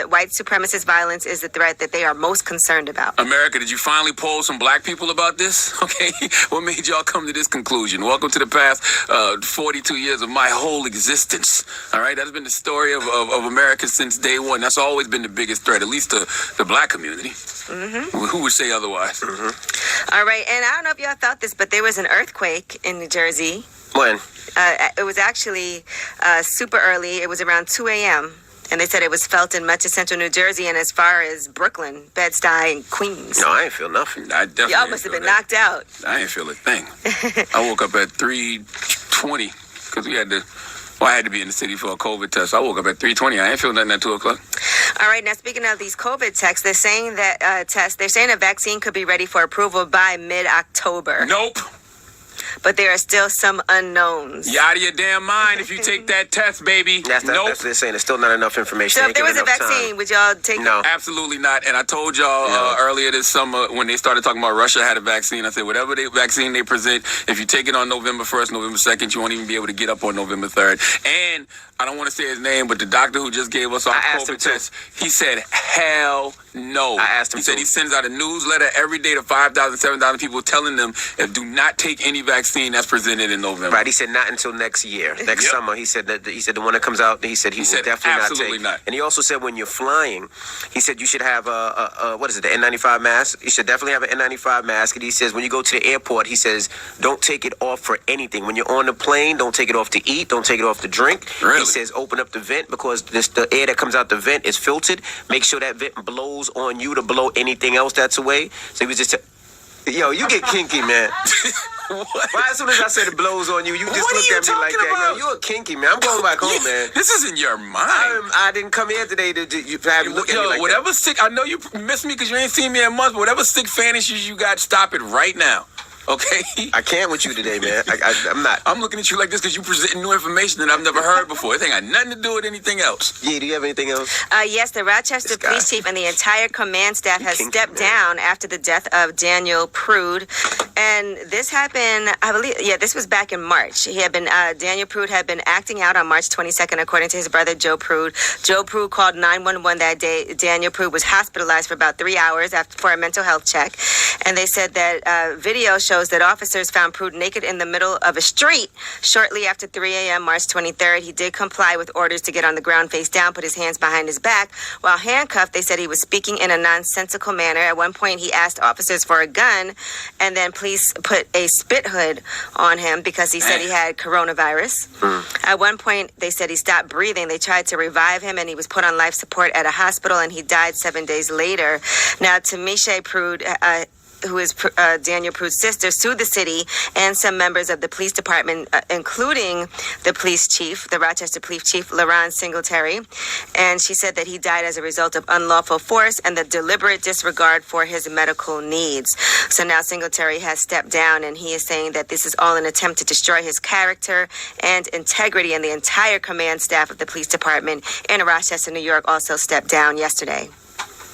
that white supremacist violence is the threat that they are most concerned about. America, did you finally poll some black people about this? Okay, what made y'all come to this conclusion? Welcome to the past 42 years of my whole existence. All right, that's been the story of America since day one. That's always been the biggest threat, at least to the black community. Mm-hmm. Who would say otherwise? Mm-hmm. All right, and I don't know if y'all felt this, but there was an earthquake in New Jersey. When? It was actually super early. It was around 2 a.m., and they said it was felt in much of central New Jersey and as far as Brooklyn, Bed-Stuy, and Queens. No, I ain't feel nothing. I definitely Y'all must have been knocked out. I ain't feel a thing. I woke up at 3:20 because we had to. Well, I had to be in the city for a COVID test. I woke up at 3:20. I ain't feel nothing at 2 o'clock. All right. Now, speaking of these COVID tests, they're saying that they're saying a vaccine could be ready for approval by mid-October. Nope. But there are still some unknowns. You out of your damn mind if you take that test, baby. That's what they're saying. There's still not enough information. So if there was a vaccine, would y'all take it? No. Absolutely not. And I told y'all earlier this summer when they started talking about Russia had a vaccine, I said, whatever vaccine they present, if you take it on November 1st, November 2nd, you won't even be able to get up on November 3rd. And I don't want to say his name, but the doctor who just gave us our COVID test, he said, hell no. I asked him He said he sends out a newsletter every day to 5,000, 7,000 people telling them if do not take any vaccine that's presented in November. Right, he said not until next year, next summer. He said the one that comes out. He said he will definitely absolutely not take. not. And he also said when you're flying, he said you should have the N95 mask. You should definitely have an N95 mask. And he says when you go to the airport, he says don't take it off for anything. When you're on the plane, don't take it off to eat. Don't take it off to drink. Really? He says open up the vent because the air that comes out the vent is filtered. Make sure that vent blows on you to blow anything else that's away. So he was just. Yo, you get kinky, man. Why as soon as I said it blows on you, you just looked at me like that. Yo, you a kinky, man. I'm going back home, man. This is in your mind. I didn't come here today to have you look at me like whatever that. sick, I know you miss me because you ain't seen me in months, but whatever sick fantasies you got, stop it right now. Okay? I can't with you today, man. I'm not. I'm looking at you like this because you presenting new information that I've never heard before. It ain't got nothing to do with anything else. Yeah, do you have anything else? Yes, the Rochester police chief and the entire command staff has stepped down after the death of Daniel Prude. And this happened, I believe, this was back in March. Daniel Prude had been acting out on March 22nd, according to his brother, Joe Prude. Joe Prude called 911 that day. Daniel Prude was hospitalized for about 3 hours for a mental health check. And they said that video shows that officers found Prude naked in the middle of a street shortly after 3 a.m. March 23rd. He did comply with orders to get on the ground face down, put his hands behind his back. While handcuffed, they said he was speaking in a nonsensical manner. At one point, he asked officers for a gun, and then police put a spit hood on him because he said he had coronavirus. At one point, they said he stopped breathing. They tried to revive him, and he was put on life support at a hospital, and he died 7 days later. Now, Tamisha Prude, who is Daniel Prude's sister, sued the city and some members of the police department, including the police chief, the Rochester police chief, LaRon Singletary. And she said that he died as a result of unlawful force and the deliberate disregard for his medical needs. So now Singletary has stepped down, and he is saying that this is all an attempt to destroy his character and integrity. And the entire command staff of the police department in Rochester, New York, also stepped down yesterday.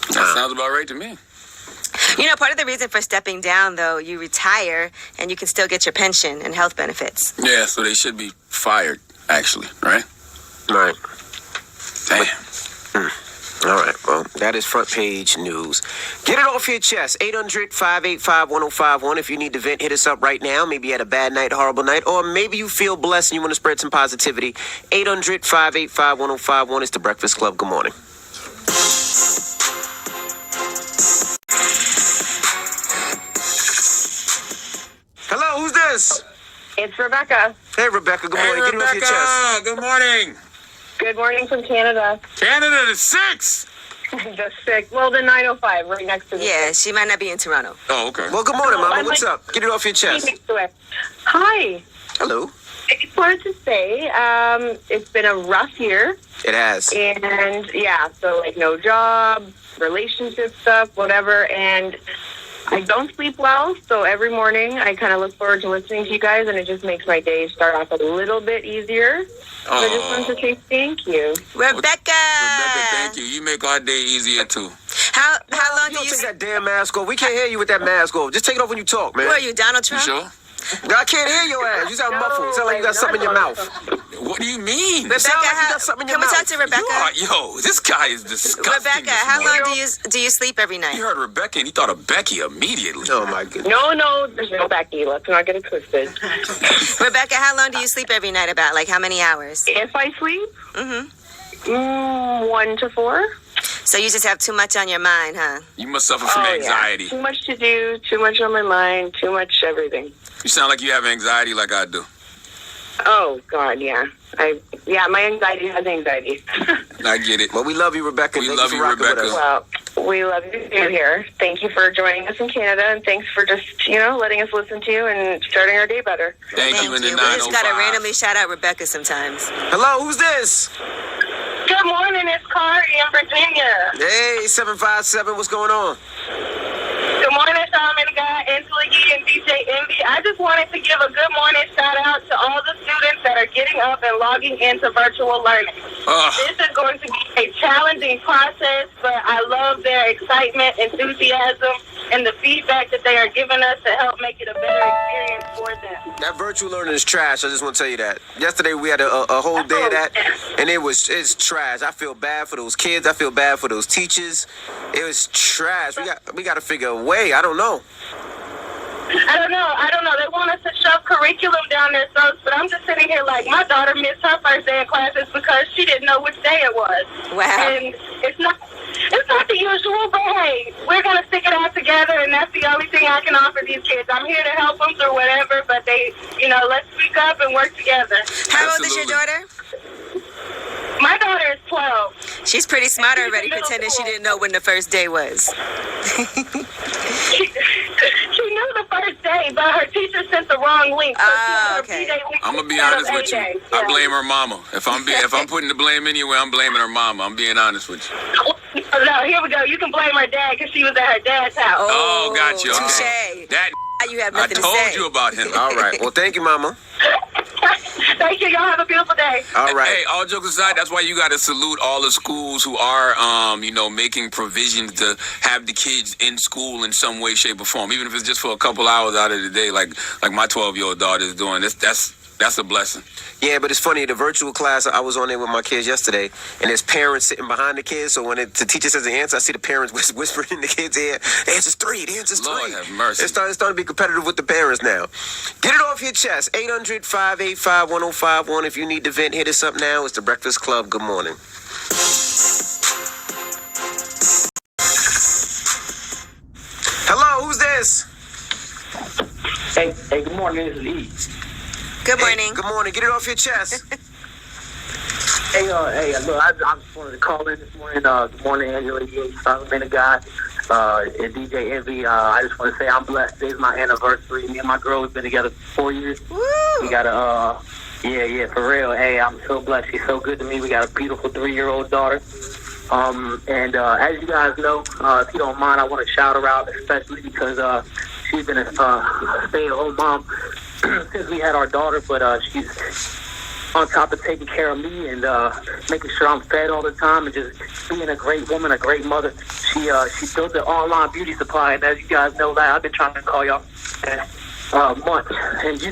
That sounds about right to me. You know, part of the reason for stepping down, though, you retire and you can still get your pension and health benefits. Yeah, so they should be fired, actually, right? Right. Damn. All right, well, that is front page news. Get it off your chest. 800-585-1051. If you need to vent, hit us up right now. Maybe you had a bad night, horrible night, or maybe you feel blessed and you want to spread some positivity. 800-585-1051. It's The Breakfast Club. Good morning. Hello, who's this? It's Rebecca. Hey, Rebecca. Good morning. Hey, Get it off your chest. Rebecca. Good morning. Good morning from Canada. Canada the 6. The 6. Well, the 905, right next to the Yeah, she might not be in Toronto. Oh, okay. Well, good morning, Mama. I'm What's up? Get it off your chest. next to it. Hi. Hello. I just wanted to say it's been a rough year. It has. And, yeah, so, like, no job, relationship stuff, whatever. And I don't sleep well, so every morning I kind of look forward to listening to you guys, and it just makes my day start off a little bit easier. So I just wanted to say thank you. Rebecca! Rebecca, thank you. You make our day easier, too. How long You do don't you... take that damn mask off. We can't hear you with that mask off. Just take it off when you talk, man. Who are you, Donald You Trump? sure? I can't hear your ass. You sound muffled. You sound like you got something in your mouth. What do you mean? Rebecca, sound like you got something in can your we talk mouth. to Rebecca? Yo, this guy is disgusting. Rebecca, this how morning. long do you sleep every night? He heard Rebecca and he thought of Becky immediately. Oh my goodness. No, there's no Becky. Let's not get it twisted. Rebecca, how long do you sleep every night? About like how many hours? If I sleep, Mm-hmm. 1 to 4. So you just have too much on your mind, huh? You must suffer from anxiety. Yeah. Too much to do, too much on my mind, too much everything. You sound like you have anxiety like I do. Oh God, yeah. My anxiety has anxiety. I get it. Well, we love you, Rebecca. We Thank love for you, rocking with Rebecca. us. Well, we love you too here. Thank you for joining us in Canada, and thanks for just letting us listen to you and starting our day better. Thank you in the We just gotta 905. randomly shout out Rebecca sometimes. Hello, who's this? Good morning, it's Cardi in Virginia. Hey, 757. What's going on? Good morning, Charlamagne guy, Angela Yee, and DJ Envy. I just wanted to give a good morning shout out to all the students that are getting up and logging into virtual learning. This is going to be a challenging process, but I love their excitement, enthusiasm, and the feedback that they are giving us to help make it a better experience for them. That virtual learning is trash. I just want to tell you that. Yesterday we had a whole day of that, and it's trash. I feel bad for those kids. I feel bad for those teachers. It was trash. We got to figure a way. I don't know. I don't know. They want us to shove curriculum down their throats, but I'm just sitting here like, my daughter missed her first day of classes because she didn't know which day it was. Wow. And it's not the usual, but hey, we're going to stick it out together, and that's the only thing I can offer these kids. I'm here to help them through whatever, but they, let's speak up and work together. How old is your daughter? My daughter is 12. She's pretty smart already, pretending she didn't know when the first day was. She knew the first day, but her teacher sent the wrong link. So she had her Okay. B-Day link I'm gonna be instead of honest with you. A-Day. I Yeah. blame her mama. If I'm putting the blame anywhere, I'm blaming her mama. I'm being honest with you. No, here we go. You can blame her dad because she was at her dad's house. Oh, gotcha. Okay. Touche. That You have I nothing to told say. you about him. All right. Well, thank you, Mama. Thank you. Y'all have a beautiful day. All right. Hey, all jokes aside, that's why you got to salute all the schools who are, making provisions to have the kids in school in some way, shape, or form, even if it's just for a couple hours out of the day, like my 12-year-old daughter is doing. That's a blessing. Yeah, but it's funny. The virtual class, I was on there with my kids yesterday, and there's parents sitting behind the kids. So when the teacher says the answer, I see the parents whispering in the kids' ear, "The answer's 3. The answer's 3." Lord have mercy. It's starting to be competitive with the parents now. Get it off your chest. 800-585-1051. If you need to vent, hit us up now. It's the Breakfast Club. Good morning. Hello, who's this? Hey, good morning. This is E. Good morning. Good morning. Get it off your chest. Hey, look, I just wanted to call in this morning. Good morning, Angela. Charlamagne guy, and DJ Envy. I just want to say I'm blessed. Today's my anniversary. Me and my girl have been together for 4 years. Woo! We got yeah, for real. Hey, I'm so blessed. She's so good to me. We got a beautiful 3-year-old daughter. And as you guys know, if you don't mind, I want to shout her out, especially because she's been a stay-at-home mom since we had our daughter, but she's on top of taking care of me and making sure I'm fed all the time and just being a great woman, a great mother. She built an online beauty supply, and as you guys know, that I've been trying to call y'all month. And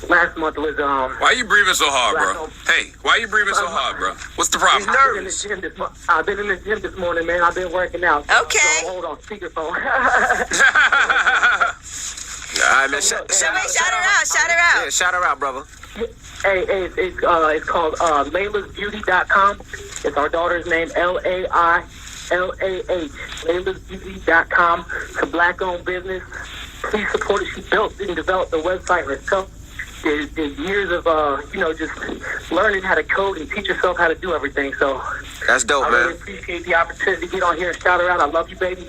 last month was Why you breathing so hard, bro? Hey, why you breathing so hard, bro? What's the problem? I've been in the gym this morning, man. I've been working out. Okay. So hold on, speakerphone. All right, man. Shout Shout her out. Shout her Yeah, out. shout her out, brother. Hey, it's called LaylasBeauty.com. It's our daughter's name, LAILAH. LaylasBeauty.com. It's a black-owned business. Please support it. She built and developed the website herself. There's years of, just learning how to code and teach yourself how to do everything. So That's dope, I man. really appreciate the opportunity to get on here and shout her out. I love you, baby.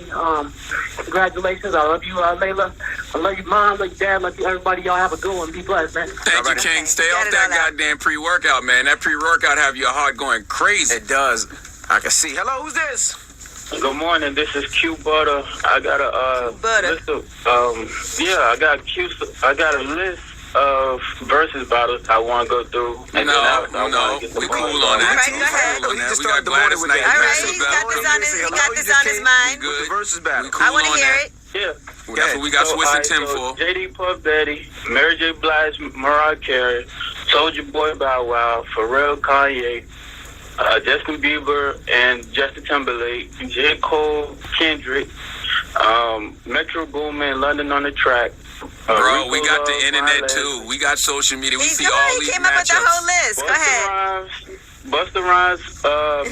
Congratulations. I love you, Layla. I love you, Mom. I love you, Dad. I love you, everybody. Y'all have a good one. Be blessed, man. Thank you, King. Stay Got off it that all out. goddamn pre-workout, man. That pre-workout have your heart going crazy. It does. I can see. Hello, who's this? Good morning. This is Q Butter. I got a Butter. list of I got a list of versus battles I want to go through. And then I wanna get the We ball cool on going. that. All right, We go ahead. cool on He that. just We started got the morning Gladys with Knight. that. All right, versus he's battle. got this on his Hello, mind. With the versus battle. We cool I want to on hear that. it. Yeah. That's what we got Swiss and Tim so for. JD Puff Daddy, Mary J. Blige, Mariah Carey, Soulja Boy, Bow Wow, Pharrell, Kanye, Justin Bieber, and Justin Timberlake, J. Cole, Kendrick, Metro Boomin, London on the Track. Bro, we Rico got the Love, internet Miles, too. We got social media. We He's see come all on, he these came up with the whole matchups. list. Go ahead. Busta Rhymes,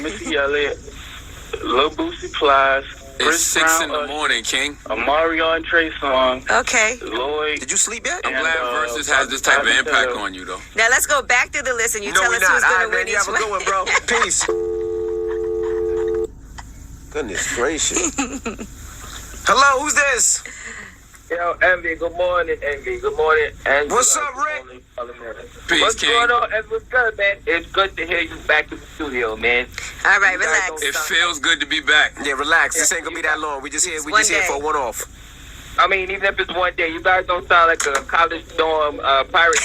Missy Elliott, Lil Boosie Plies, It's Chris 6 in Brown, the morning, King. Mario and Trey Songz, Okay. Lloyd. Did you sleep yet? I'm And, glad Versus has this type of Tyler impact Taylor. on you, though. Now let's go back through the list and you No, tell we're us not. who's All going right, to man. win You each have a one. good one, bro. Peace. Goodness gracious. Hello, who's this? Yo, Envy, good morning, Envy. Good morning, Envy. What's up, Rick? Peace, What's King. going on, Envy? What's good, man? It's good to hear you back in the studio, man. All right, You guys relax. don't It sound- feels good to be back. Yeah, relax. This ain't gonna be that long. We just here one for day. a one-off. I mean, even if it's one day, you guys don't sound like a college dorm pirate.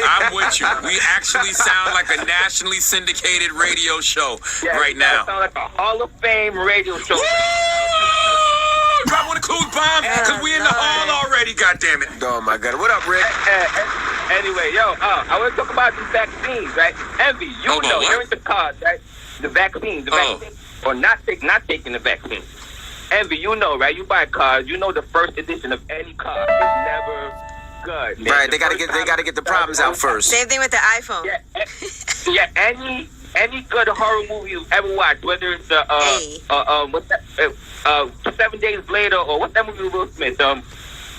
I'm with you. We actually sound like a nationally syndicated radio show Yeah, right you guys now. sound like a Hall of Fame radio show. Drop one of the clues bomb, because we in the hall already, goddammit. Oh my God. What up, Rick? Anyway, I want to talk about these vaccines, right? Envy, you Hold on, know, what? you're in the cars, right? The vaccine, or not taking the vaccine. Envy, you know, right? You buy cars, you know the first edition of any car is never good. Man. Right, The they gotta first get time the problems out first. Same thing with the iPhone. Yeah, any good horror movie you've ever watched, whether it's Hey. what's that, 7 Days Later, or what's that movie with Will Smith?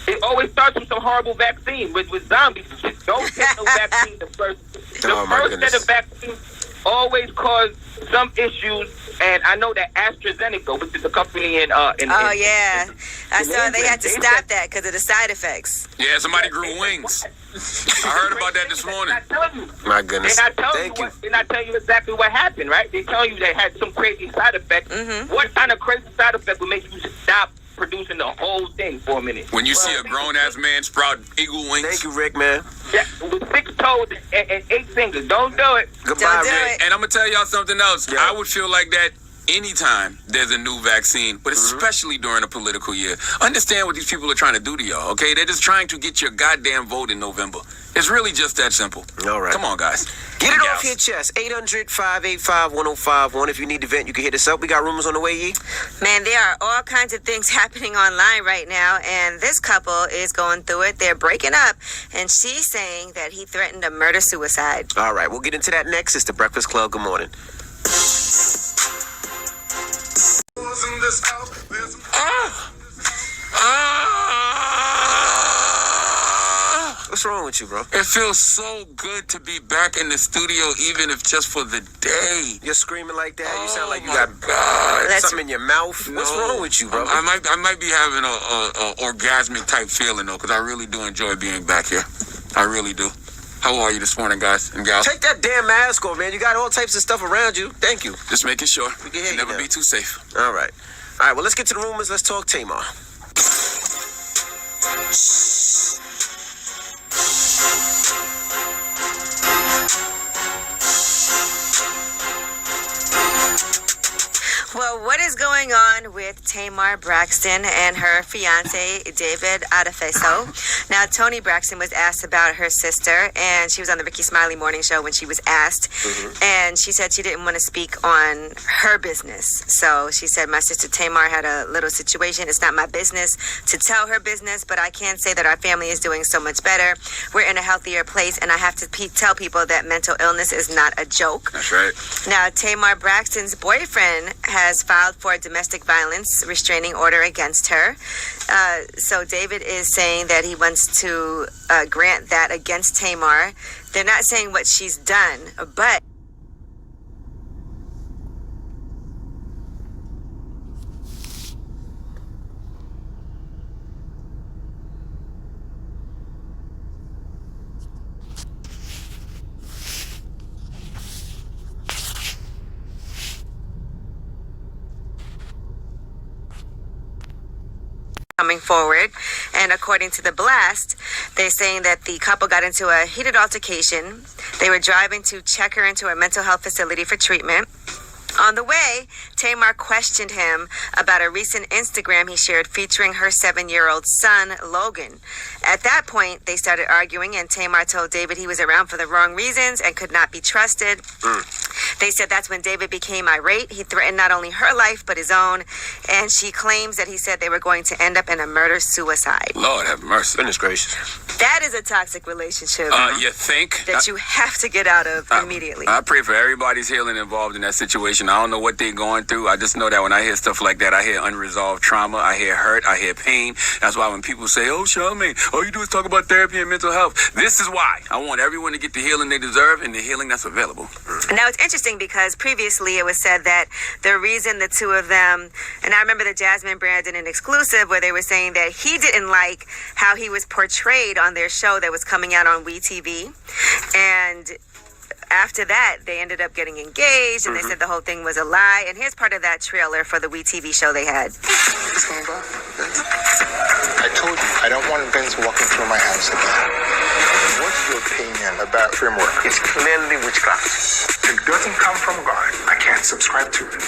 It always starts with some horrible vaccine with zombies. Don't get no vaccine the first. The Oh, my first goodness. set of vaccines always cause some issues, and I know that AstraZeneca, which is a company in Oh, yeah. I saw they had to stop that because of the side effects. Yeah, somebody grew wings. I heard about that this morning. They're not telling you. My goodness. They're not telling Thank you. They're not telling you exactly what happened, right? They tell you they had some crazy side effect. Mm-hmm. What kind of crazy side effect would make you stop producing the whole thing for a minute? When you see a grown-ass man sprout eagle wings. Thank you, Rick, man. Yeah, with 6 toes and 8 fingers. Don't do it. Goodbye, Don't do Rick. it. And I'm going to tell y'all something else. Yeah. I would feel like that anytime there's a new vaccine, but especially during a political year. Understand what these people are trying to do to y'all, okay? They're just trying to get your goddamn vote in November. It's really just that simple. All right. Come on, guys. Get it Gals. off your chest. 800-585-1051. If you need to vent, you can hit us up. We got rumors on the way, Yee. Man, there are all kinds of things happening online right now, and this couple is going through it. They're breaking up, and she's saying that he threatened to murder suicide. All right, we'll get into that next. It's the Breakfast Club. Good morning. In this house, there's What's wrong with you, bro? It feels so good to be back in the studio, even if just for the day. You're screaming like that. You sound like you my got God. something in your mouth. What's No. wrong with you, bro? I might be having a orgasmic type feeling though, because I really do enjoy being back here. I really do. How are you this morning, guys and gals? Take that damn mask off, man. You got all types of stuff around you. Thank you. Just making sure. We can hear you Never now. be too safe. All right. All right, well, let's get to the rumors. Let's talk Tamar. Well, what is going on with Tamar Braxton and her fiance, David Adefeso? Now, Toni Braxton was asked about her sister, and she was on the Ricky Smiley Morning Show when she was asked, and she said she didn't want to speak on her business. So she said, my sister Tamar had a little situation. It's not my business to tell her business, but I can say that our family is doing so much better. We're in a healthier place, and I have to tell people that mental illness is not a joke. That's right. Now, Tamar Braxton's boyfriend has filed for a domestic violence restraining order against her. So David is saying that he wants to grant that against Tamar. They're not saying what she's done, but coming forward. And according to the blast, they're saying that the couple got into a heated altercation. They were driving to check her into a mental health facility for treatment. On the way, Tamar questioned him about a recent Instagram he shared featuring her 7-year-old son, Logan. At that point, they started arguing, and Tamar told David he was around for the wrong reasons and could not be trusted. They said that's when David became irate. He threatened not only her life, but his own. And she claims that he said they were going to end up in a murder-suicide. Lord have mercy. Goodness gracious. That is a toxic relationship You think? that you have to get out of immediately. I pray for everybody's healing involved in that situation. I don't know what they're going through. I just know that when I hear stuff like that, I hear unresolved trauma, I hear hurt, I hear pain. That's why when people say, oh, Charlamagne, all you do is talk about therapy and mental health. This is why. I want everyone to get the healing they deserve and the healing that's available. Now, it's interesting because previously it was said that the reason the two of them, and I remember the Jasmine Brandon in exclusive where they were saying that he didn't like how he was portrayed on their show that was coming out on WeTV. And after that, they ended up getting engaged, and they said the whole thing was a lie. And here's part of that trailer for the WeTV show they had. I told you, I don't want Vince walking through my house again. What's your opinion about framework? It's clearly witchcraft. It doesn't come from God. I can't subscribe to it.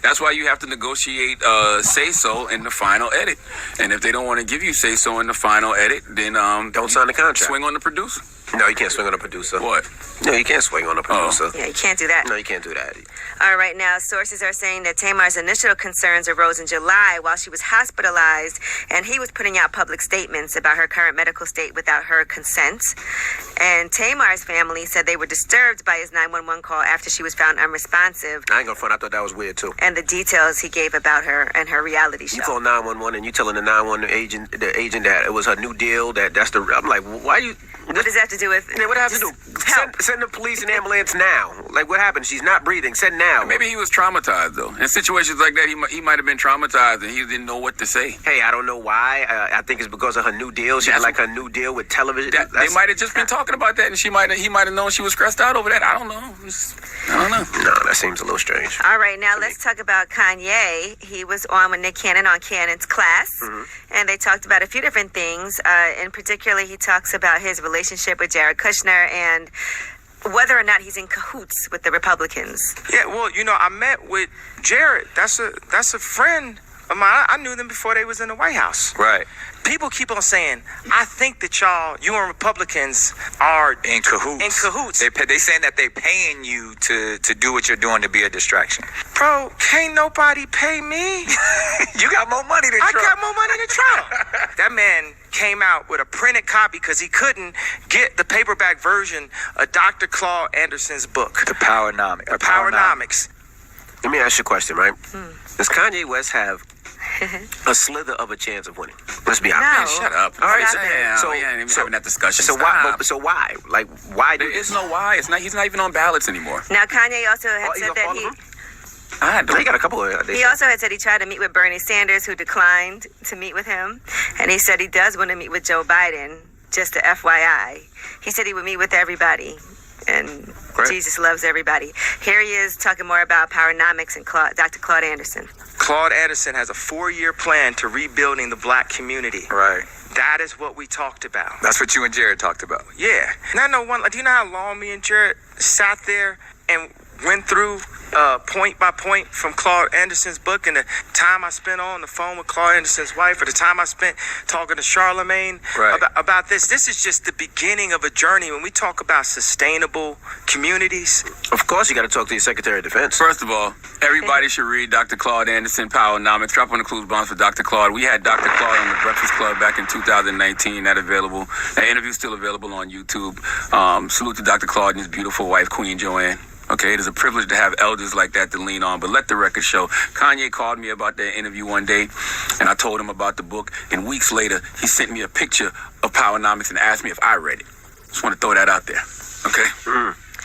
That's why you have to negotiate say-so in the final edit. And if they don't want to give you say-so in the final edit, then Don't sign the contract. swing on the producer. No, you can't swing on a producer. What? No, you can't swing on a producer. Yeah, you can't do that. No, you can't do that. All right, now sources are saying that Tamar's initial concerns arose in July while she was hospitalized, and he was putting out public statements about her current medical state without her consent. And Tamar's family said they were disturbed by his 911 call after she was found unresponsive I ain't gonna front. I thought that was weird too. and the details he gave about her and her reality show. You call 911 and you telling the 911 agent that it was her new deal. That's the. I'm like, why you? What does that have to do with? Yeah, what have to do? Help. Send the police and ambulance now. Like, what happened? She's not breathing. Send now. Maybe he was traumatized, though. In situations like that, he might have been traumatized and he didn't know what to say. Hey, I don't know why. I think it's because of her new deal. She had like her new deal with television. They might have just been talking about that, and he might have known she was stressed out over that. I don't know. I don't know. No, that seems a little strange. All right, now let's talk about Kanye. He was on with Nick Cannon on Cannon's Class, and they talked about a few different things. In particular, he talks about his relationship with Jared Kushner and whether or not he's in cahoots with the Republicans. Yeah, well, I met with Jared. That's a friend of mine. I knew them before they was in the White House. Right. People keep on saying, I think that you and Republicans are In cahoots. in cahoots. They saying that they paying you to do what you're doing to be a distraction. Bro, can't nobody pay me. You got more money than I Trump. got more money than Trump. That man came out with a printed copy because he couldn't get the paperback version of Dr. Claude Anderson's book, The Powernomics. Powernomics. Let me ask you a question, right? Does Kanye West have a slither of a chance of winning? Let's be honest. No. Shut up. All right, Stop it. We ain't even having that discussion. So Stop. why? Like, why do There this? is no why. He's not even on ballots anymore. Now, Kanye also had you said gonna that follow he... him? He got a couple of. He also had said he tried to meet with Bernie Sanders, who declined to meet with him. And he said he does want to meet with Joe Biden, just a FYI. He said he would meet with everybody. And Great. Jesus loves everybody. Here he is talking more about Powernomics and Dr. Claude Anderson. Claude Anderson has a 4-year plan to rebuilding the black community. Right. That is what we talked about. That's what you and Jared talked about. Yeah. And I know do you know how long me and Jared sat there and went through point by point from Claude Anderson's book, and the time I spent on the phone with Claude Anderson's wife, or the time I spent talking to Charlamagne about this. This is just the beginning of a journey. When we talk about sustainable communities, Of course, you got to talk to your Secretary of Defense. First of all, everybody should read Dr. Claude Anderson, Powernomics. Drop on the clues bombs for Dr. Claude. We had Dr. Claude on the Breakfast Club back in 2019. That interview's still available on YouTube. Salute to Dr. Claude and his beautiful wife, Queen Joanne. Okay, it is a privilege to have elders like that to lean on, but let the record show. Kanye called me about that interview one day, and I told him about the book, and weeks later, he sent me a picture of Powernomics and asked me if I read it. Just want to throw that out there, okay?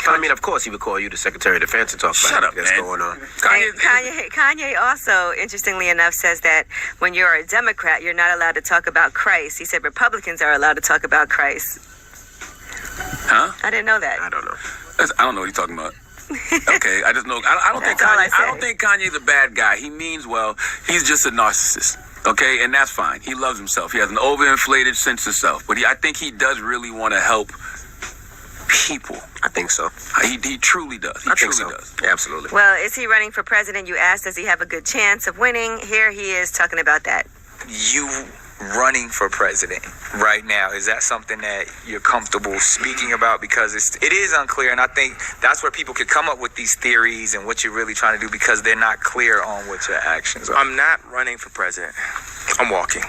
I mean, of course, he would call you the Secretary of Defense and talk Shut about up, what's man. going on. Kanye also, interestingly enough, says that when you're a Democrat, you're not allowed to talk about Christ. He said Republicans are allowed to talk about Christ. Huh? I didn't know that. I don't know. I don't know what he's talking about. Okay, I just know. I don't think That's all I Kanye. I don't say. think Kanye's a bad guy. He means well. He's just a narcissist. Okay, and that's fine. He loves himself. He has an overinflated sense of self. But I think he does really want to help people. I think so. He truly does. He I think truly so. does. Yeah, absolutely. Well, is he running for president? You asked, does he have a good chance of winning? Here he is talking about that. You running for president right now, is that something that you're comfortable speaking about? Because it is unclear, and I think that's where people could come up with these theories and what you're really trying to do because they're not clear on what your actions are. I'm not running for president. I'm walking.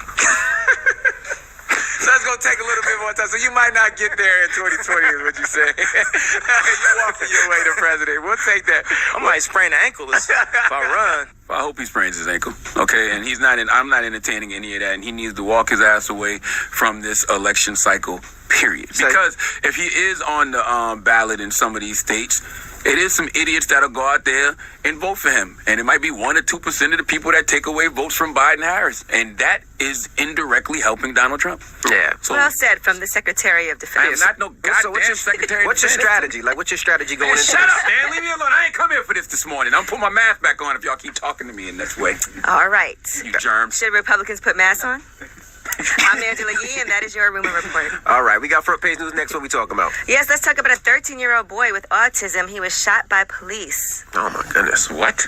So it's going to take a little bit more time. So you might not get there in 2020 is what you say. You're walking your way to president. We'll take that. I might sprain the ankle if I run. I hope he sprains his ankle. Okay, and I'm not entertaining any of that, and he needs to walk his ass away from this election cycle, period. Because if he is on the ballot in some of these states, it is some idiots that'll go out there and vote for him. And it might be 1 or 2% of the people that take away votes from Biden Harris. And that is indirectly helping Donald Trump. Yeah. So, Well said from the Secretary of I Defense. am not no goddamn So what's your secretary. What's your strategy? Like, what's your strategy going Man, into shut this? up, man. Leave me alone. I ain't come here for this morning. I'm putting my mask back on if y'all keep talking to me in this way. All right. You germs. Should Republicans put masks on? I'm Angela Yee, and that is your Rumor Report. All right, we got front page news next. What we talking about? Yes, let's talk about a 13-year-old boy with autism. He was shot by police. Oh my goodness. What?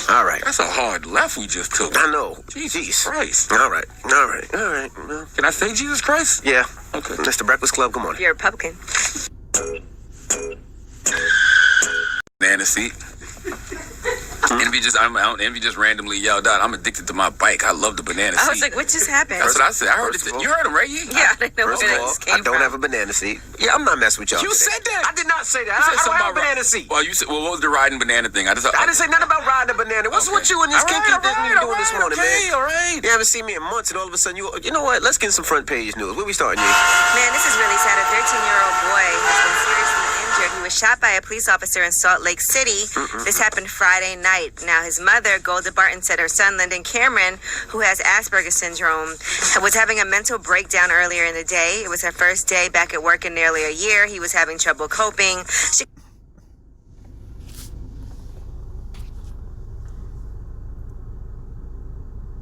All right. That's a hard left we just took. I know. Jesus Christ. All right. Well, Can I say Jesus Christ? yeah. Okay. Mr. Breakfast Club, come on. You're a Republican. Banana seat. Envy just randomly yelled out, I'm addicted to my bike. I love the banana seat. I was like, what just happened? That's what I said. I heard it. First of all- You heard him, right? Yee? Yeah, I didn't know First where of that all, just came I don't from. have a banana seat. Yeah, I'm not messing with y'all You today. said that. I did not say that. You said I don't something have a about banana seat. Well, you said, what was the riding banana thing? I didn't say nothing about riding a banana. What's with you and this kinky thing you doing this morning, man? All right. You haven't seen me in months, and all of a sudden you know what? Let's get some front page news. Where we starting, Jay? Man, this is really sad. A 13-year-old boy has been seriously injured. He was shot by a police officer in Salt Lake City. This happened Friday night. Now, his mother, Golda Barton, said her son, Lyndon Cameron, who has Asperger's syndrome, was having a mental breakdown earlier in the day. It was her first day back at work in nearly a year. He was having trouble coping. She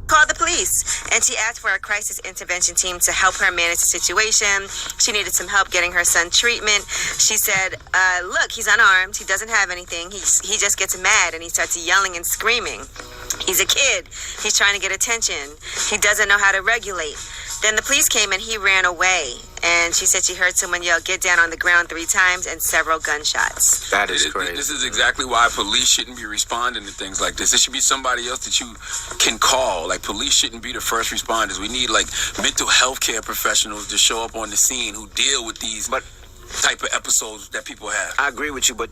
called the police and she asked for a crisis intervention team to help her manage the situation. She needed some help getting her son treatment. She said, look, he's unarmed. He doesn't have anything. He just gets mad and he starts yelling and screaming. He's a kid. He's trying to get attention. He doesn't know how to regulate. Then the police came and he ran away. And she said she heard someone yell, get down on the ground 3 times and several gunshots. That is crazy. This is exactly why police shouldn't be responding to things like this. It should be somebody else that you can call. Like, police shouldn't be the first responders. We need, like, mental health care professionals to show up on the scene who deal with these type of episodes that people have. I agree with you, but,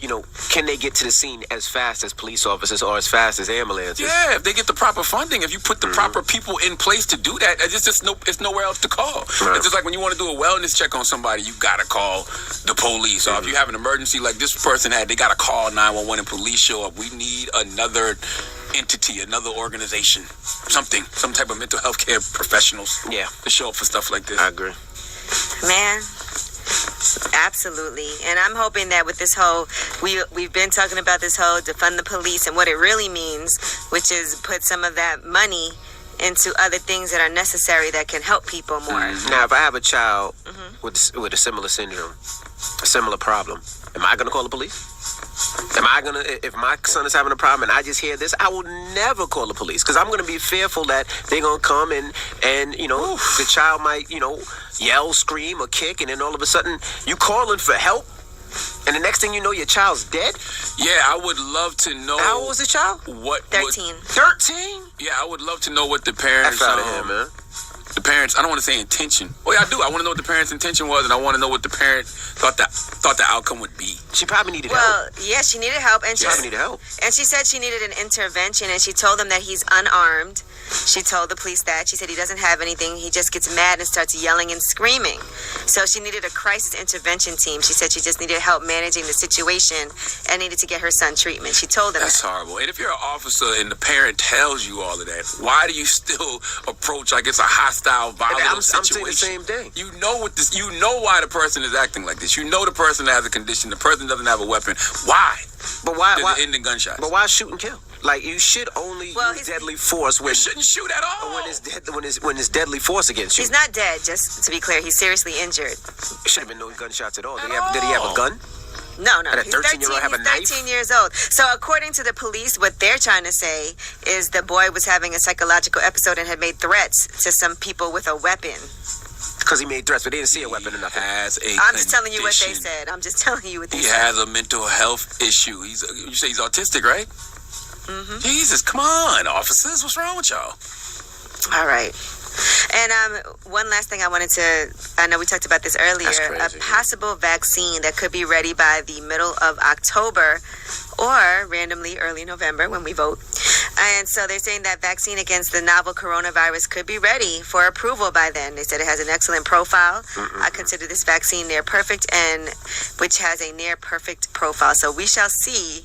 can they get to the scene as fast as police officers or as fast as ambulances? Yeah, if they get the proper funding, if you put the proper people in place to do that, it's nowhere else to call. Right. It's just like when you want to do a wellness check on somebody, you gotta call the police. Or if you have an emergency like this person had, they gotta call 911 and police show up. We need another entity, another organization, some type of mental health care professionals to show up for stuff like this. I agree. Man, absolutely. And I'm hoping that with this whole, we've been talking about this whole defund the police and what it really means, which is put some of that money into other things that are necessary that can help people more. Now, if I have a child with a similar syndrome, a similar problem, am I going to call the police? If my son is having a problem and I just hear this, I will never call the police because I'm going to be fearful that they're going to come and the child might, yell, scream, or kick, and then all of a sudden you calling for help, and the next thing you know, your child's dead? Yeah, I would love to know. How old was the child? 13. 13? Yeah, I would love to know what the parents. That's out of here, man. The parents. I don't want to say intention. Well, yeah, I do. I want to know what the parents' intention was, and I want to know what the parent thought the outcome would be. She probably needed help. Well, yeah, she needed help, and She probably needed help. And she said she needed an intervention, and she told them that he's unarmed. She told the police that. She said he doesn't have anything. He just gets mad and starts yelling and screaming. So she needed a crisis intervention team. She said she just needed help managing the situation and needed to get her son treatment. She told them That's horrible. And if you're an officer and the parent tells you all of that, why do you still approach like it's a hostile, violent situation? I'm saying the same thing. You know why the person is acting like this. You know the person has a condition. The person doesn't have a weapon. Why? But why? Ending gunshots. But why shoot and kill? Like you should only use deadly force when You shouldn't shoot at all. when it's deadly force against you. He's not dead, just to be clear. He's seriously injured. It should have been no gunshots at all. Did At he have a all. gun? No. And a He's 13-year-old have a he's knife? 13 years old. So according to the police, what they're trying to say is the boy was having a psychological episode and had made threats to some people with a weapon. Because he made threats, but they didn't see a weapon or nothing. I'm just telling you what they said. I'm just telling you what they He said. has a mental health issue. You say he's autistic, right? Mm-hmm. Jesus, come on, officers. What's wrong with y'all? All right. And one last thing I know we talked about this earlier, That's a crazy. possible vaccine that could be ready by the middle of October or randomly early November when we vote. And so they're saying that vaccine against the novel coronavirus could be ready for approval by then. They said it has an excellent profile. I consider this vaccine near perfect, and which has a near perfect profile. So we shall see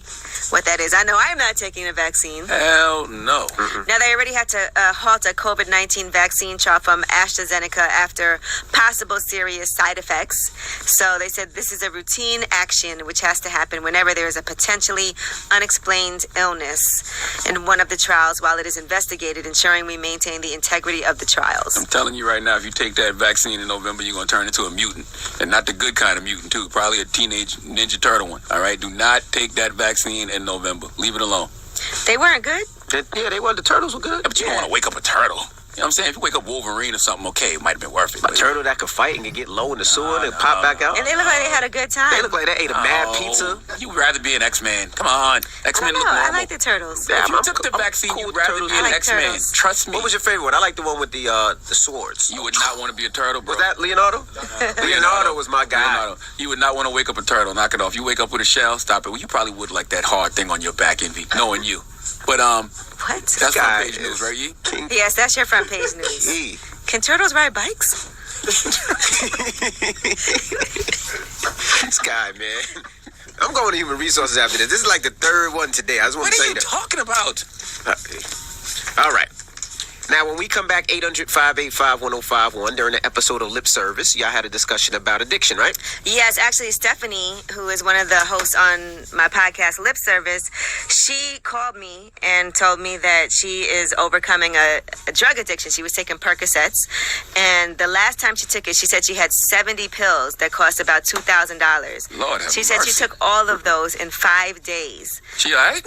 what that is. I know I'm not taking a vaccine. Hell no. Now, they already had to halt a COVID-19 vaccine trial from AstraZeneca after possible serious side effects. So they said this is a routine action which has to happen whenever there is a potentially unexplained illness in one of the trials while it is investigated, ensuring we maintain the integrity of the trials. I'm telling you right now, if you take that vaccine in November, you're going to turn into a mutant. And not the good kind of mutant, too. Probably a teenage Ninja Turtle one. All right? Do not take that vaccine in November. Leave it alone. They weren't good. They were. The turtles were good. Yeah, but you don't want to wake up a turtle. You know what I'm saying? If you wake up Wolverine or something, okay, it might have been worth it. A turtle that could fight and could get low in the sewer and pop back out. And they look like they had a good time. They look like they ate a mad pizza. You'd rather be an X-Man. Come on. I X-Men don't look know. normal. I like the turtles. If you I'm took the I'm vaccine, cool you'd with rather turtles. be I an like X-Man. turtles. Trust me. What was your favorite one? I like the one with the swords. You would not want to be a turtle, bro. Was that Leonardo? Leonardo was my guy. Leonardo. You would not want to wake up a turtle. Knock it off. You wake up with a shell, stop it. Well, you probably would like that hard thing on your back, Envy, knowing you. But What? that's guy front page news, is right? Yee? King Yes, that's your front page news. Key. Can turtles ride bikes? This guy, man. I'm going to human resources after this. This is like the third one today. I just want What to are say you that. talking about? All right. Now, when we come back, 800-585-1051, during the episode of Lip Service, y'all had a discussion about addiction, right? Yes, actually, Stephanie, who is one of the hosts on my podcast, Lip Service, she called me and told me that she is overcoming a drug addiction. She was taking Percocets, and the last time she took it, she said she had 70 pills that cost about $2,000. Lord have She said she mercy. took all of those in 5 days. She all right?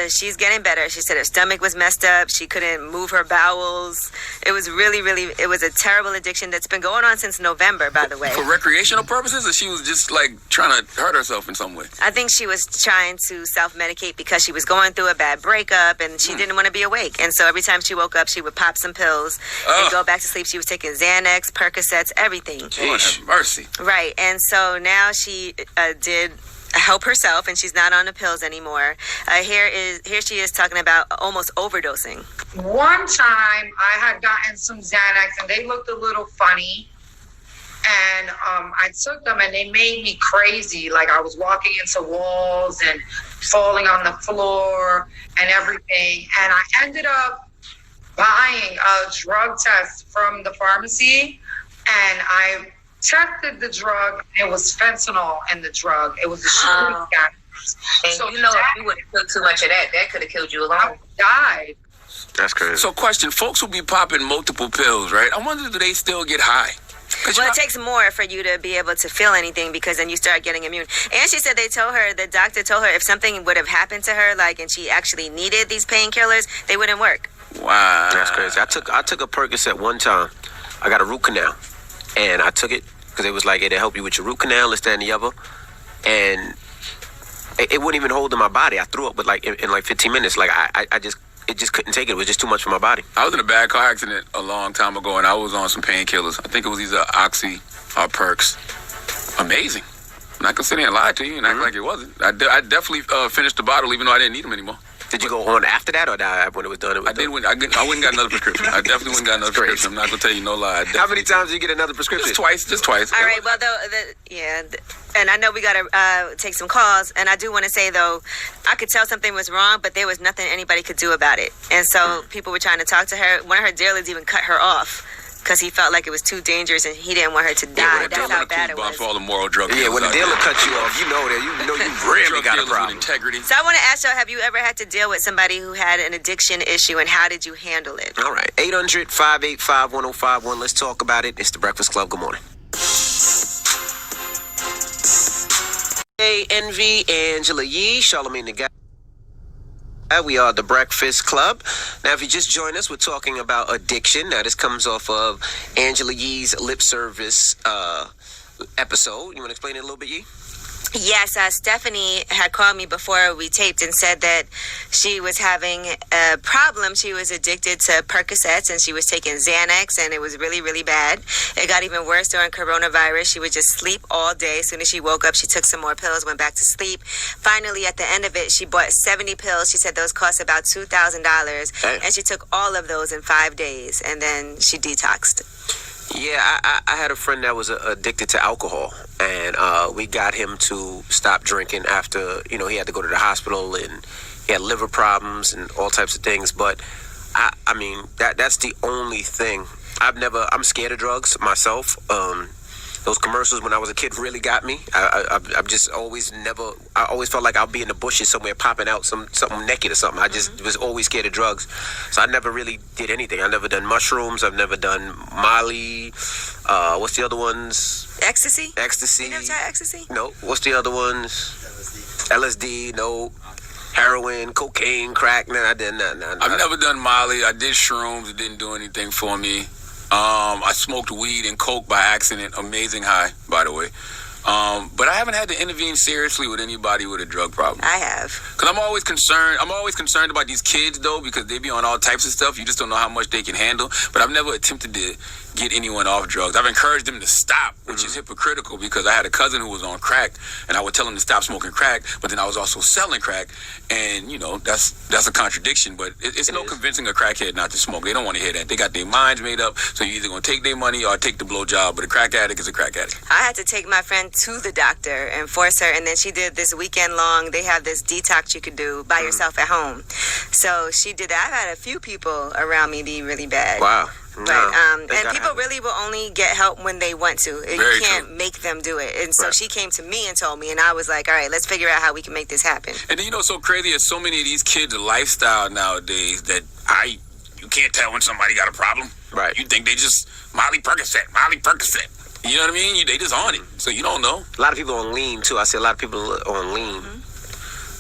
She's getting better. She said her stomach was messed up. She couldn't move her bowels. It was it was a terrible addiction that's been going on since November, by the way. For recreational purposes, or she was just like trying to hurt herself in some way? I think she was trying to self-medicate because she was going through a bad breakup and she didn't want to be awake. And so every time she woke up, she would pop some pills and go back to sleep. She was taking Xanax, Percocets, everything. Lord have mercy. Right. And so now she did help herself and she's not on the pills anymore. Here she is talking about almost overdosing. One time I had gotten some Xanax and they looked a little funny. And I took them and they made me crazy. Like I was walking into walls and falling on the floor and everything. And I ended up buying a drug test from the pharmacy. And I tested the drug. It was fentanyl in the drug. It was a street gas. And So you know, that- if you would have took too much of that could have killed you I alone. died. That's crazy. So, question: folks will be popping multiple pills, right? I wonder, do they still get high? 'Cause you Well, know- it takes more for you to be able to feel anything because then you start getting immune. And she said the doctor told her if something would have happened to her, like, and she actually needed these painkillers, they wouldn't work. Wow, That's crazy. I took a Percocet one time. I got a root canal, and I took it because it was like it'll help you with your root canal, this, that, and the other. And it wouldn't even hold in my body. I threw up with in like 15 minutes. Like it just couldn't take it. It was just too much for my body. I was in a bad car accident a long time ago, and I was on some painkillers. I think it was either Oxy or Perks. Amazing. I'm not gonna sit here and lie to you and act like it wasn't. I definitely finished the bottle, even though I didn't need them anymore. Did you go on after that, or when it was done? I did. I went and got another prescription. I definitely went and got another prescription. I'm not gonna tell you no lie. How many times did you get another prescription? Just twice. All right. Well, and I know we gotta take some calls. And I do want to say though, I could tell something was wrong, but there was nothing anybody could do about it. And so people were trying to talk to her. One of her dealers even cut her off because he felt like it was too dangerous and he didn't want her to die. That's how bad it was. For all the moral drug Yeah, when the dealer cuts you off, you know you really got a problem. Integrity. So I want to ask y'all, have you ever had to deal with somebody who had an addiction issue, and how did you handle it? All right, 800-585-1051. Let's talk about it. It's the Breakfast Club. Good morning. Hey, Envy, Angela Yee, Charlamagne the Guy. We are the Breakfast Club. Now, if you just joined us, we're talking about addiction. Now, this comes off of Angela Yee's lip service episode. You want to explain it a little bit, Yee? Yes, Stephanie had called me before we taped and said that she was having a problem. She was addicted to Percocets and she was taking Xanax, and it was really, really bad. It got even worse during coronavirus. She would just sleep all day. As soon as she woke up, she took some more pills, went back to sleep. Finally, at the end of it, she bought 70 pills. She said those cost about $2,000, and she took all of those in 5 days, and then she detoxed. Yeah, I had a friend that was addicted to alcohol, and we got him to stop drinking after, he had to go to the hospital, and he had liver problems and all types of things. But I mean, that's the only thing. I'm scared of drugs myself. Those commercials when I was a kid really got me. I always felt like I'll be in the bushes somewhere popping out something naked or something. I just was always scared of drugs. So I never really did anything. I never done mushrooms. I've never done Molly. What's the other ones? Ecstasy? You never tried ecstasy? No. What's the other ones? LSD, no. Heroin, cocaine, crack. Nah, I didn't. I've never done Molly. I did shrooms. It didn't do anything for me. I smoked weed and coke by accident. Amazing high, by the way. But I haven't had to intervene seriously with anybody with a drug problem. I have. Because I'm always concerned about these kids, though, because they be on all types of stuff. You just don't know how much they can handle. But I've never attempted to get anyone off drugs. I've encouraged them to stop, which is hypocritical, because I had a cousin who was on crack, and I would tell him to stop smoking crack, but then I was also selling crack. And, that's a contradiction. But it's no convincing a crackhead not to smoke. They don't want to hear that. They got their minds made up, so you're either going to take their money or take the blowjob. But a crack addict is a crack addict. I had to take my friend to the doctor and force her, and then she did this weekend long. They have this detox you could do by yourself at home. So she did that. I've had a few people around me be really bad. Wow. But and people really will only get help when they want to. You can't make them do it. And so she came to me and told me, and I was like, all right, let's figure out how we can make this happen. And then so crazy is so many of these kids' lifestyle nowadays that you can't tell when somebody got a problem. Right. You think they just Molly Percocet. You know what I mean? They just on it. So you don't know. A lot of people on lean, too. I see a lot of people on lean.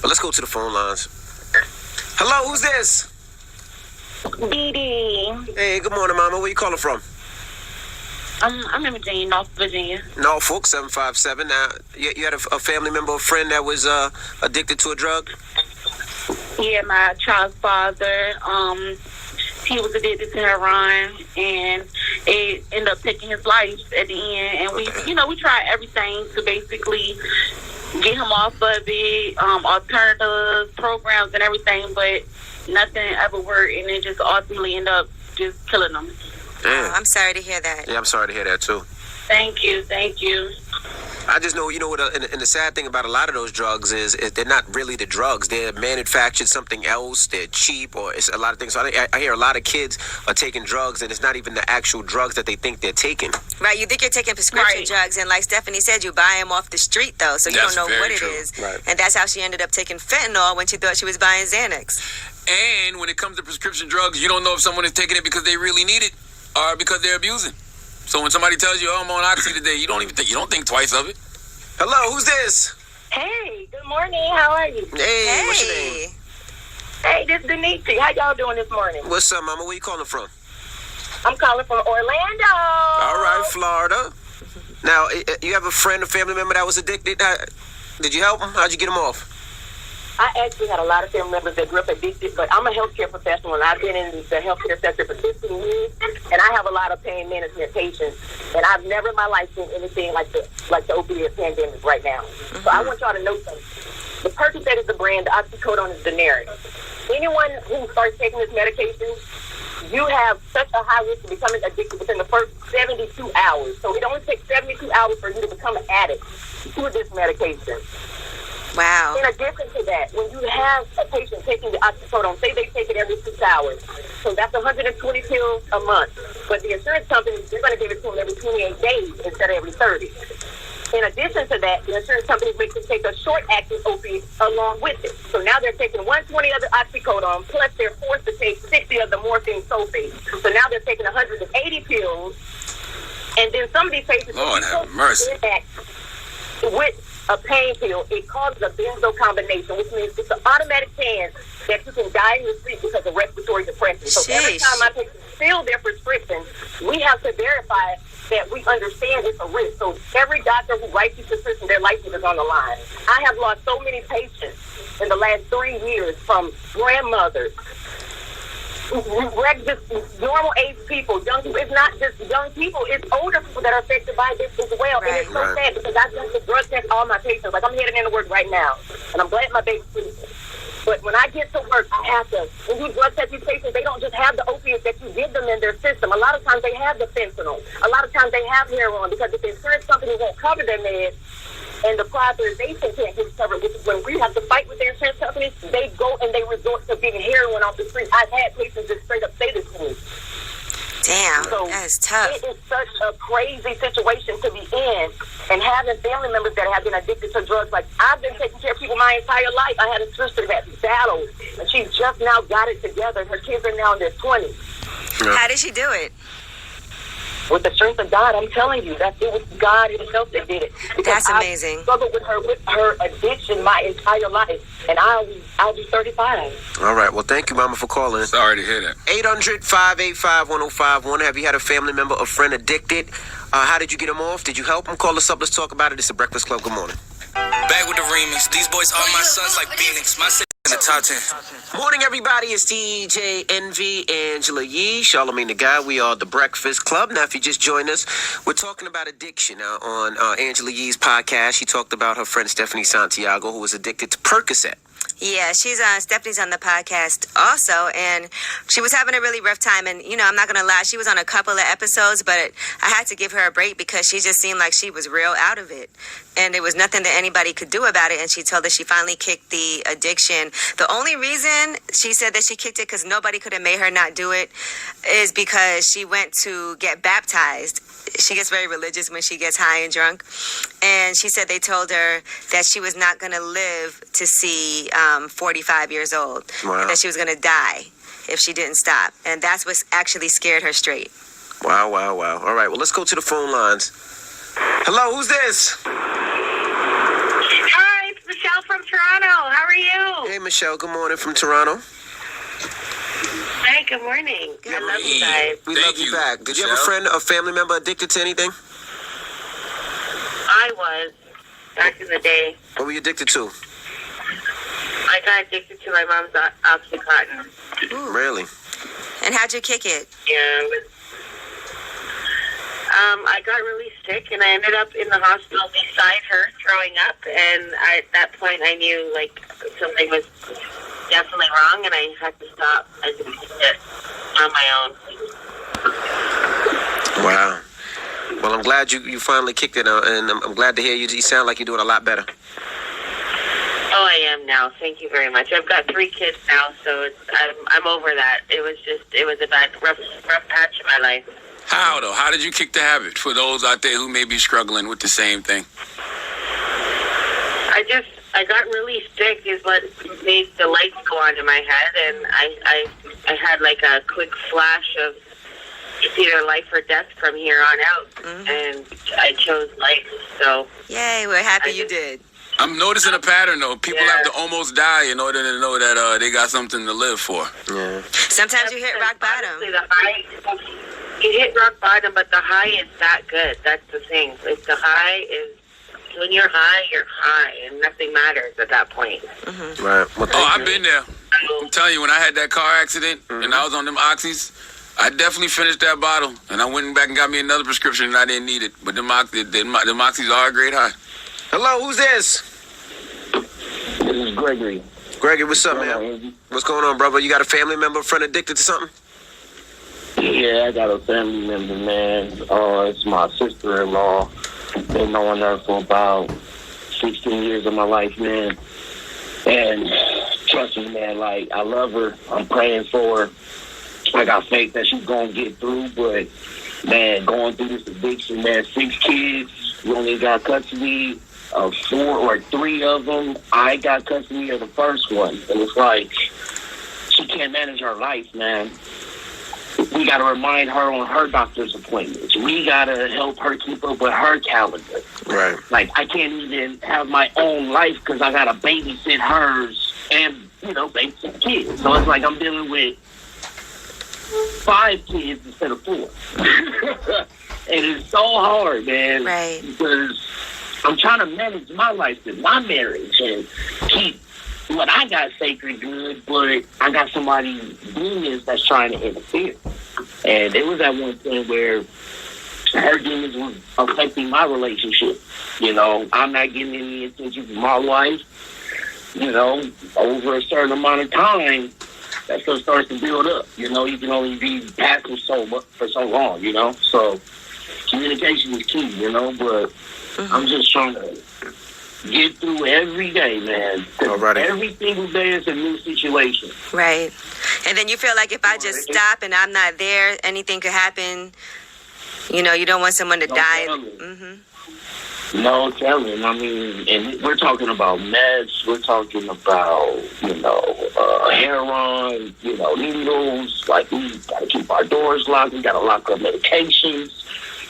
But let's go to the phone lines. Hello, who's this? Dee Dee. Hey, good morning, Mama. Where you calling from? I'm in Virginia, North Virginia. Norfolk, 757. Now, you had a family member, a friend that was addicted to a drug? Yeah, my child's father. He was addicted to heroin, and it ended up taking his life at the end. And we tried everything to basically get him off of it, alternative programs and everything, but nothing ever worked, and it just ultimately ended up just killing him. Oh, I'm sorry to hear that. Yeah, I'm sorry to hear that, too. Thank you. I just know, and the sad thing about a lot of those drugs is they're not really the drugs. They're manufactured something else. They're cheap, or it's a lot of things. So I hear a lot of kids are taking drugs, and it's not even the actual drugs that they think they're taking. Right, you think you're taking prescription drugs, and like Stephanie said, you buy them off the street, though, so you don't know what it is. Right. And that's how she ended up taking fentanyl when she thought she was buying Xanax. And when it comes to prescription drugs, you don't know if someone is taking it because they really need it or because they're abusing. So when somebody tells you, I'm on Oxy today, you don't think twice of it. Hello, who's this? Hey, good morning. How are you? Hey, what's your name? Hey, this is Denise. How y'all doing this morning? What's up, Mama? Where you calling from? I'm calling from Orlando. All right, Florida. Now, you have a friend, a family member that was addicted. Did you help him? How'd you get him off? I actually had a lot of family members that grew up addicted, but I'm a healthcare professional, and I've been in the healthcare sector for 15 years, and I have a lot of pain management patients, and I've never in my life seen anything like the opioid pandemic right now. So I want y'all to know something. The Percocet is the brand, the oxycodone is generic. Anyone who starts taking this medication, you have such a high risk of becoming addicted within the first 72 hours. So it only takes 72 hours for you to become an addict to this medication. Wow. In addition to that, when you have a patient taking the oxycodone, say they take it every 6 hours, so that's 120 pills a month. But the insurance companies, they're going to give it to them every 28 days instead of every 30. In addition to that, the insurance companies make them take a short-acting opiate along with it. So now they're taking 120 of the oxycodone, plus they're forced to take 60 of the morphine sulfate. So now they're taking 180 pills. And then some of these patients... Lord have mercy. With a pain pill, it causes a benzo combination, which means it's an automatic chance that you can die in your sleep because of respiratory depression. So every time my patients fill their prescription, we have to verify that we understand it's a risk. So every doctor who writes you prescription, their license is on the line. I have lost so many patients in the last 3 years, from grandmothers, just normal age people, young people. It's not just young people, it's older people that are affected by this as well. And it's so sad because I just to drug test all my patients. Like, I'm heading into work right now, and I'm glad my baby's sleeping. But when I get to work, I have to. When you drug test these patients, they don't just have the opiates that you give them in their system. A lot of times they have the fentanyl. A lot of times they have heroin, because if the insurance company won't cover their meds and the prioritization can't get covered, which is when we have to fight with the insurance companies, they go and they resort to getting heroin off the street. I've had patients that straight up say this to me. Damn, so that is tough. It is such a crazy situation to be in, and having family members that have been addicted to drugs. Like, I've been taking care of people my entire life. I had a sister that battled, and she's just now got it together. Her kids are now in their 20s. How did she do it? With the strength of God, I'm telling you, that it was God Himself that did it. Because that's amazing. I struggled with her addiction my entire life, and I'll be 35. All right. Well, thank you, Mama, for calling. Sorry to hear that. 800-585-1051. Have you had a family member or friend addicted? How did you get them off? Did you help them? Call us up. Let's talk about it. It's the Breakfast Club. Good morning. Back with the remix. These boys are my sons like Phoenix. My city in the top 10. Morning, everybody. It's DJ Envy, Angela Yee, Charlamagne the Guy. We are the Breakfast Club. Now, if you just joined us, we're talking about addiction on Angela Yee's podcast. She talked about her friend Stephanie Santiago, who was addicted to Percocet. Yeah, Stephanie's on the podcast also, and she was having a really rough time. And, I'm not going to lie, she was on a couple of episodes, but I had to give her a break because she just seemed like she was real out of it. And there was nothing that anybody could do about it. And she told us she finally kicked the addiction. The only reason she said that she kicked it, because nobody could have made her not do it, is because she went to get baptized. She gets very religious when she gets high and drunk. And she said they told her that she was not going to live to see 45 years old. Wow. And that she was going to die if she didn't stop. And that's what actually scared her straight. Wow. All right, well, let's go to the phone lines. Hello, who's this? Hi, it's Michelle from Toronto. How are you? Hey, Michelle. Good morning from Toronto. Hi, good morning. I love you guys. We love you back. Did you have a friend or family member addicted to anything? I was, back in the day. What were you addicted to? I got addicted to my mom's Oxycontin. Really? And how'd you kick it? Yeah. I got really sick, and I ended up in the hospital beside her, throwing up. And at that point, I knew, something was definitely wrong, and I had to stop. I just did it on my own. Wow. Well, I'm glad you finally kicked it, and I'm glad to hear you. You sound like you're doing a lot better. Oh, I am now. Thank you very much. I've got 3 kids now, so I'm over that. It was a bad, rough patch in my life. How, though? How did you kick the habit for those out there who may be struggling with the same thing? I got really sick is what made the lights go on in my head, and I had a quick flash of it's either life or death from here on out, and I chose life, so. Yay, we're happy you did. I'm noticing a pattern, though. People have to almost die in order to know that they got something to live for. Yeah. Sometimes you hit rock bottom. Honestly, you hit rock bottom, but the high is that good. That's the thing. If the high is, when you're high, and nothing matters at that point. Mm-hmm. Right. Well, I've been there. I'm telling you, when I had that car accident and I was on them oxys, I definitely finished that bottle, and I went back and got me another prescription, and I didn't need it. But them oxys are a great high. Hello, who's this? This is Gregory. Gregory, what's up, man? What's going on, brother? You got a family member, friend addicted to something? Yeah, I got a family member, man. It's my sister-in-law. Been knowing her for about 16 years of my life, man. And trust me, man, I love her. I'm praying for her. I got faith that she's gonna get through, but man, going through this addiction, man, 6 kids, we only got custody of 4 or 3 of them. I got custody of the first one, and it's like she can't manage her life, man. We got to remind her on her doctor's appointments. We got to help her keep up with her calendar. Right. Like, I can't even have my own life because I got to babysit hers and, babysit kids. So it's like I'm dealing with 5 kids instead of 4. And it's so hard, man. Right. Because I'm trying to manage my life and my marriage and keep what I got sacred good, but I got somebody demons that's trying to interfere. And it was at one point where her demons was affecting my relationship. I'm not getting any attention from my wife. Over a certain amount of time, that stuff starts to build up. You can only be passive for so long, So communication is key, but I'm just trying to get through every day, man. Every single day is a new situation. Right. And then you feel like if I just stop and I'm not there, anything could happen. You don't want someone to die. Mm-hmm. No telling. I mean, and we're talking about meds. We're talking about, heroin, needles. Like, we got to keep our doors locked. We got to lock up medications.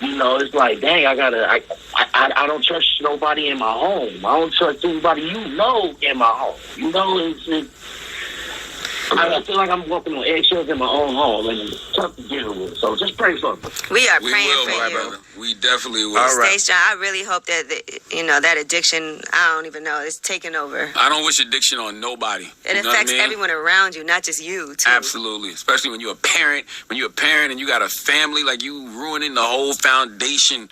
It's like, dang, I don't trust nobody in my home. I don't trust anybody in my home. I feel like I'm walking on eggshells in my own home, and it's tough to deal with. So just pray for me. We are praying for you. Brother. We definitely will. All right. Stay strong. I really hope that, that addiction, I don't even know, is taking over. I don't wish addiction on nobody. It affects everyone around you, not just you, too. Absolutely. Especially when you're a parent. When you're a parent and you got a family, like you ruining the whole foundation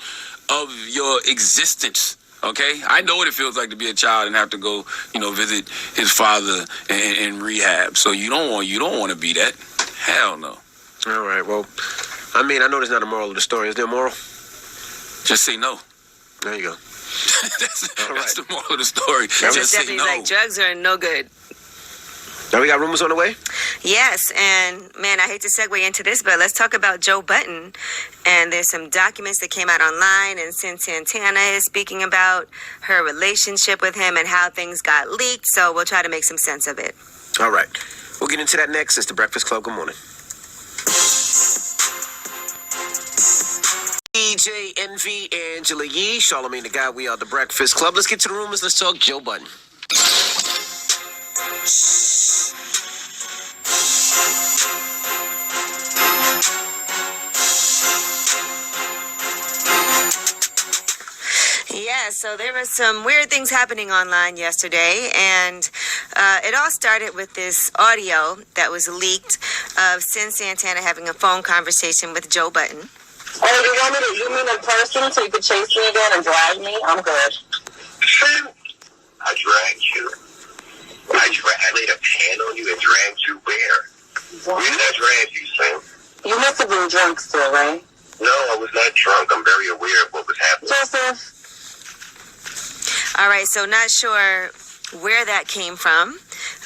of your existence. Okay? I know what it feels like to be a child and have to go, visit his father in rehab. So you don't want to be that. Hell no. All right. Well, I know there's not a moral of the story. Is there a moral? Just say no. There you go. that's the moral of the story. Just say no. Like drugs are no good. Now we got rumors on the way? Yes, and man, I hate to segue into this, but let's talk about Joe Budden. And there's some documents that came out online, and Sin Santana is speaking about her relationship with him and how things got leaked, so we'll try to make some sense of it. All right. We'll get into that next. It's The Breakfast Club. Good morning. DJ Envy, Angela Yee, Charlamagne the Guy. We are The Breakfast Club. Let's get to the rumors. Let's talk Joe Budden. Yeah, so there were some weird things happening online yesterday, and it all started with this audio that was leaked of Sin Santana having a phone conversation with Joe Budden. Oh, you mean in person so you could chase me again and drag me? I'm good. Sin, I dragged you. I laid a pan on you and dragged you where? What? Where did I drag you, Sin? You must have been drunk still, right? No, I was not drunk. I'm very aware of what was happening. Joseph. All right, so not sure where that came from,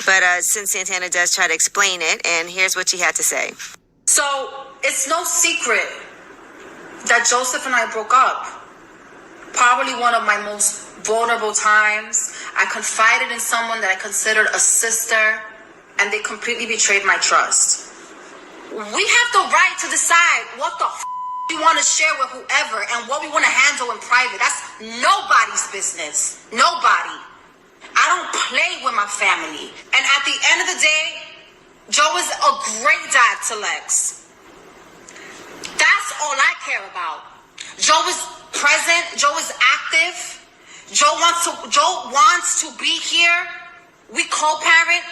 but Sin Santana does try to explain it, and here's what she had to say. So it's no secret that Joseph and I broke up. Probably one of my most vulnerable times. I confided in someone that I considered a sister, and they completely betrayed my trust. We have the right to decide what the we want to share with whoever and what we want to handle in private. That's nobody's business. Nobody. I don't play with my family. And at the end of the day, Joe is a great dad to Lex. That's all I care about. Joe is present. Joe is active. Joe wants to be here. We co-parent.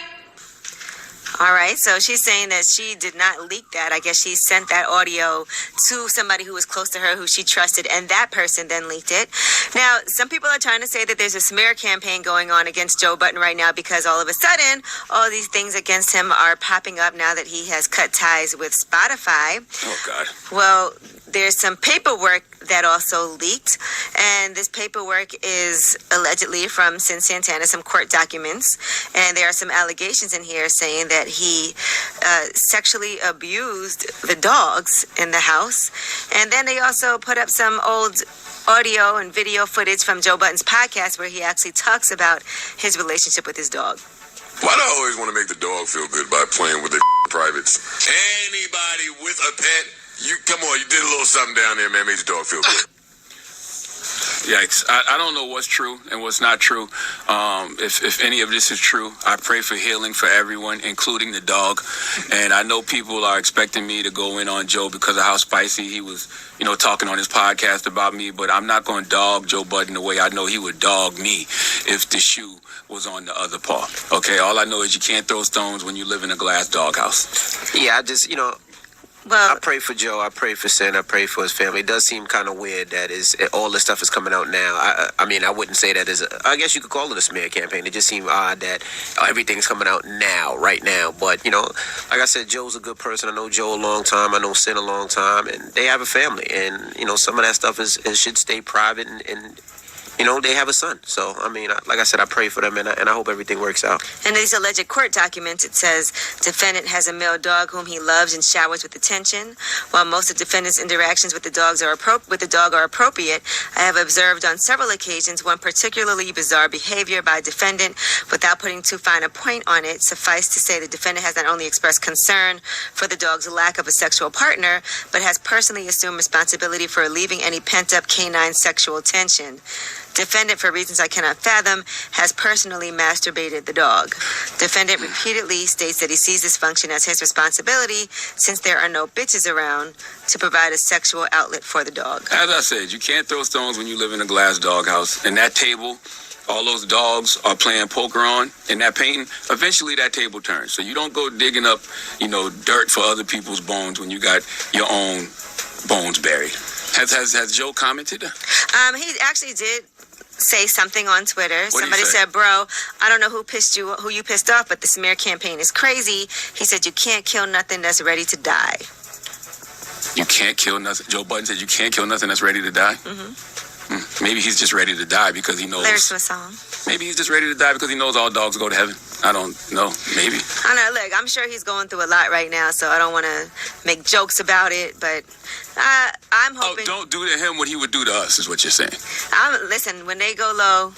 All right, so she's saying that she did not leak that. I guess she sent that audio to somebody who was close to her, who she trusted, and that person then leaked it. Now, some people are trying to say that there's a smear campaign going on against Joe Budden right now because all of a sudden, all these things against him are popping up now that he has cut ties with Spotify. Oh, God. Well, there's some paperwork that also leaked, and this paperwork is allegedly from Sin Santana, some court documents, and there are some allegations in here saying that he sexually abused the dogs in the house. And then they also put up some old audio and video footage from Joe Budden's podcast where he actually talks about his relationship with his dog. Why do I always want to make the dog feel good by playing with their privates? Anybody with a pet, you come on, you did a little something down there, man, made the dog feel good. Yikes. I don't know what's true and what's not true. If any of this is true, I pray for healing for everyone, including the dog. And I know people are expecting me to go in on Joe because of how spicy he was, talking on his podcast about me. But I'm not going to dog Joe Budden the way I know he would dog me if the shoe was on the other paw. Okay, all I know is you can't throw stones when you live in a glass doghouse. Yeah, I just, I pray for Joe. I pray for Sin. I pray for his family. It does seem kind of weird that all this stuff is coming out now. I mean, I wouldn't say that I guess you could call it a smear campaign. It just seemed odd that everything's coming out now, right now. But, like I said, Joe's a good person. I know Joe a long time. I know Sin a long time. And they have a family. And, some of that stuff should stay private and they have a son. So, I mean, like I said, I pray for them, and I hope everything works out. In these alleged court documents, it says, defendant has a male dog whom he loves and showers with attention. While most of defendant's interactions with the dog are appropriate, I have observed on several occasions one particularly bizarre behavior by defendant without putting too fine a point on it. Suffice to say, the defendant has not only expressed concern for the dog's lack of a sexual partner, but has personally assumed responsibility for relieving any pent-up canine sexual tension. Defendant, for reasons I cannot fathom, has personally masturbated the dog. Defendant repeatedly states that he sees this function as his responsibility since there are no bitches around to provide a sexual outlet for the dog. As I said, you can't throw stones when you live in a glass doghouse. And that table, all those dogs are playing poker on in that painting. Eventually that table turns. So you don't go digging up, dirt for other people's bones when you got your own bones buried. Has Joe commented? He actually did say something on Twitter. What Somebody said, bro, I don't know who you pissed off, but the smear campaign is crazy. He said, you can't kill nothing that's ready to die. You can't kill nothing. Joe Budden said you can't kill nothing that's ready to die? Mm-hmm. Maybe he's just ready to die because he knows. Lyrics to a song. Maybe he's just ready to die because he knows all dogs go to heaven. I don't know. Maybe. I know. Look, I'm sure he's going through a lot right now, so I don't want to make jokes about it, but I'm hoping. Oh, don't do to him what he would do to us, is what you're saying. Listen, when they go low,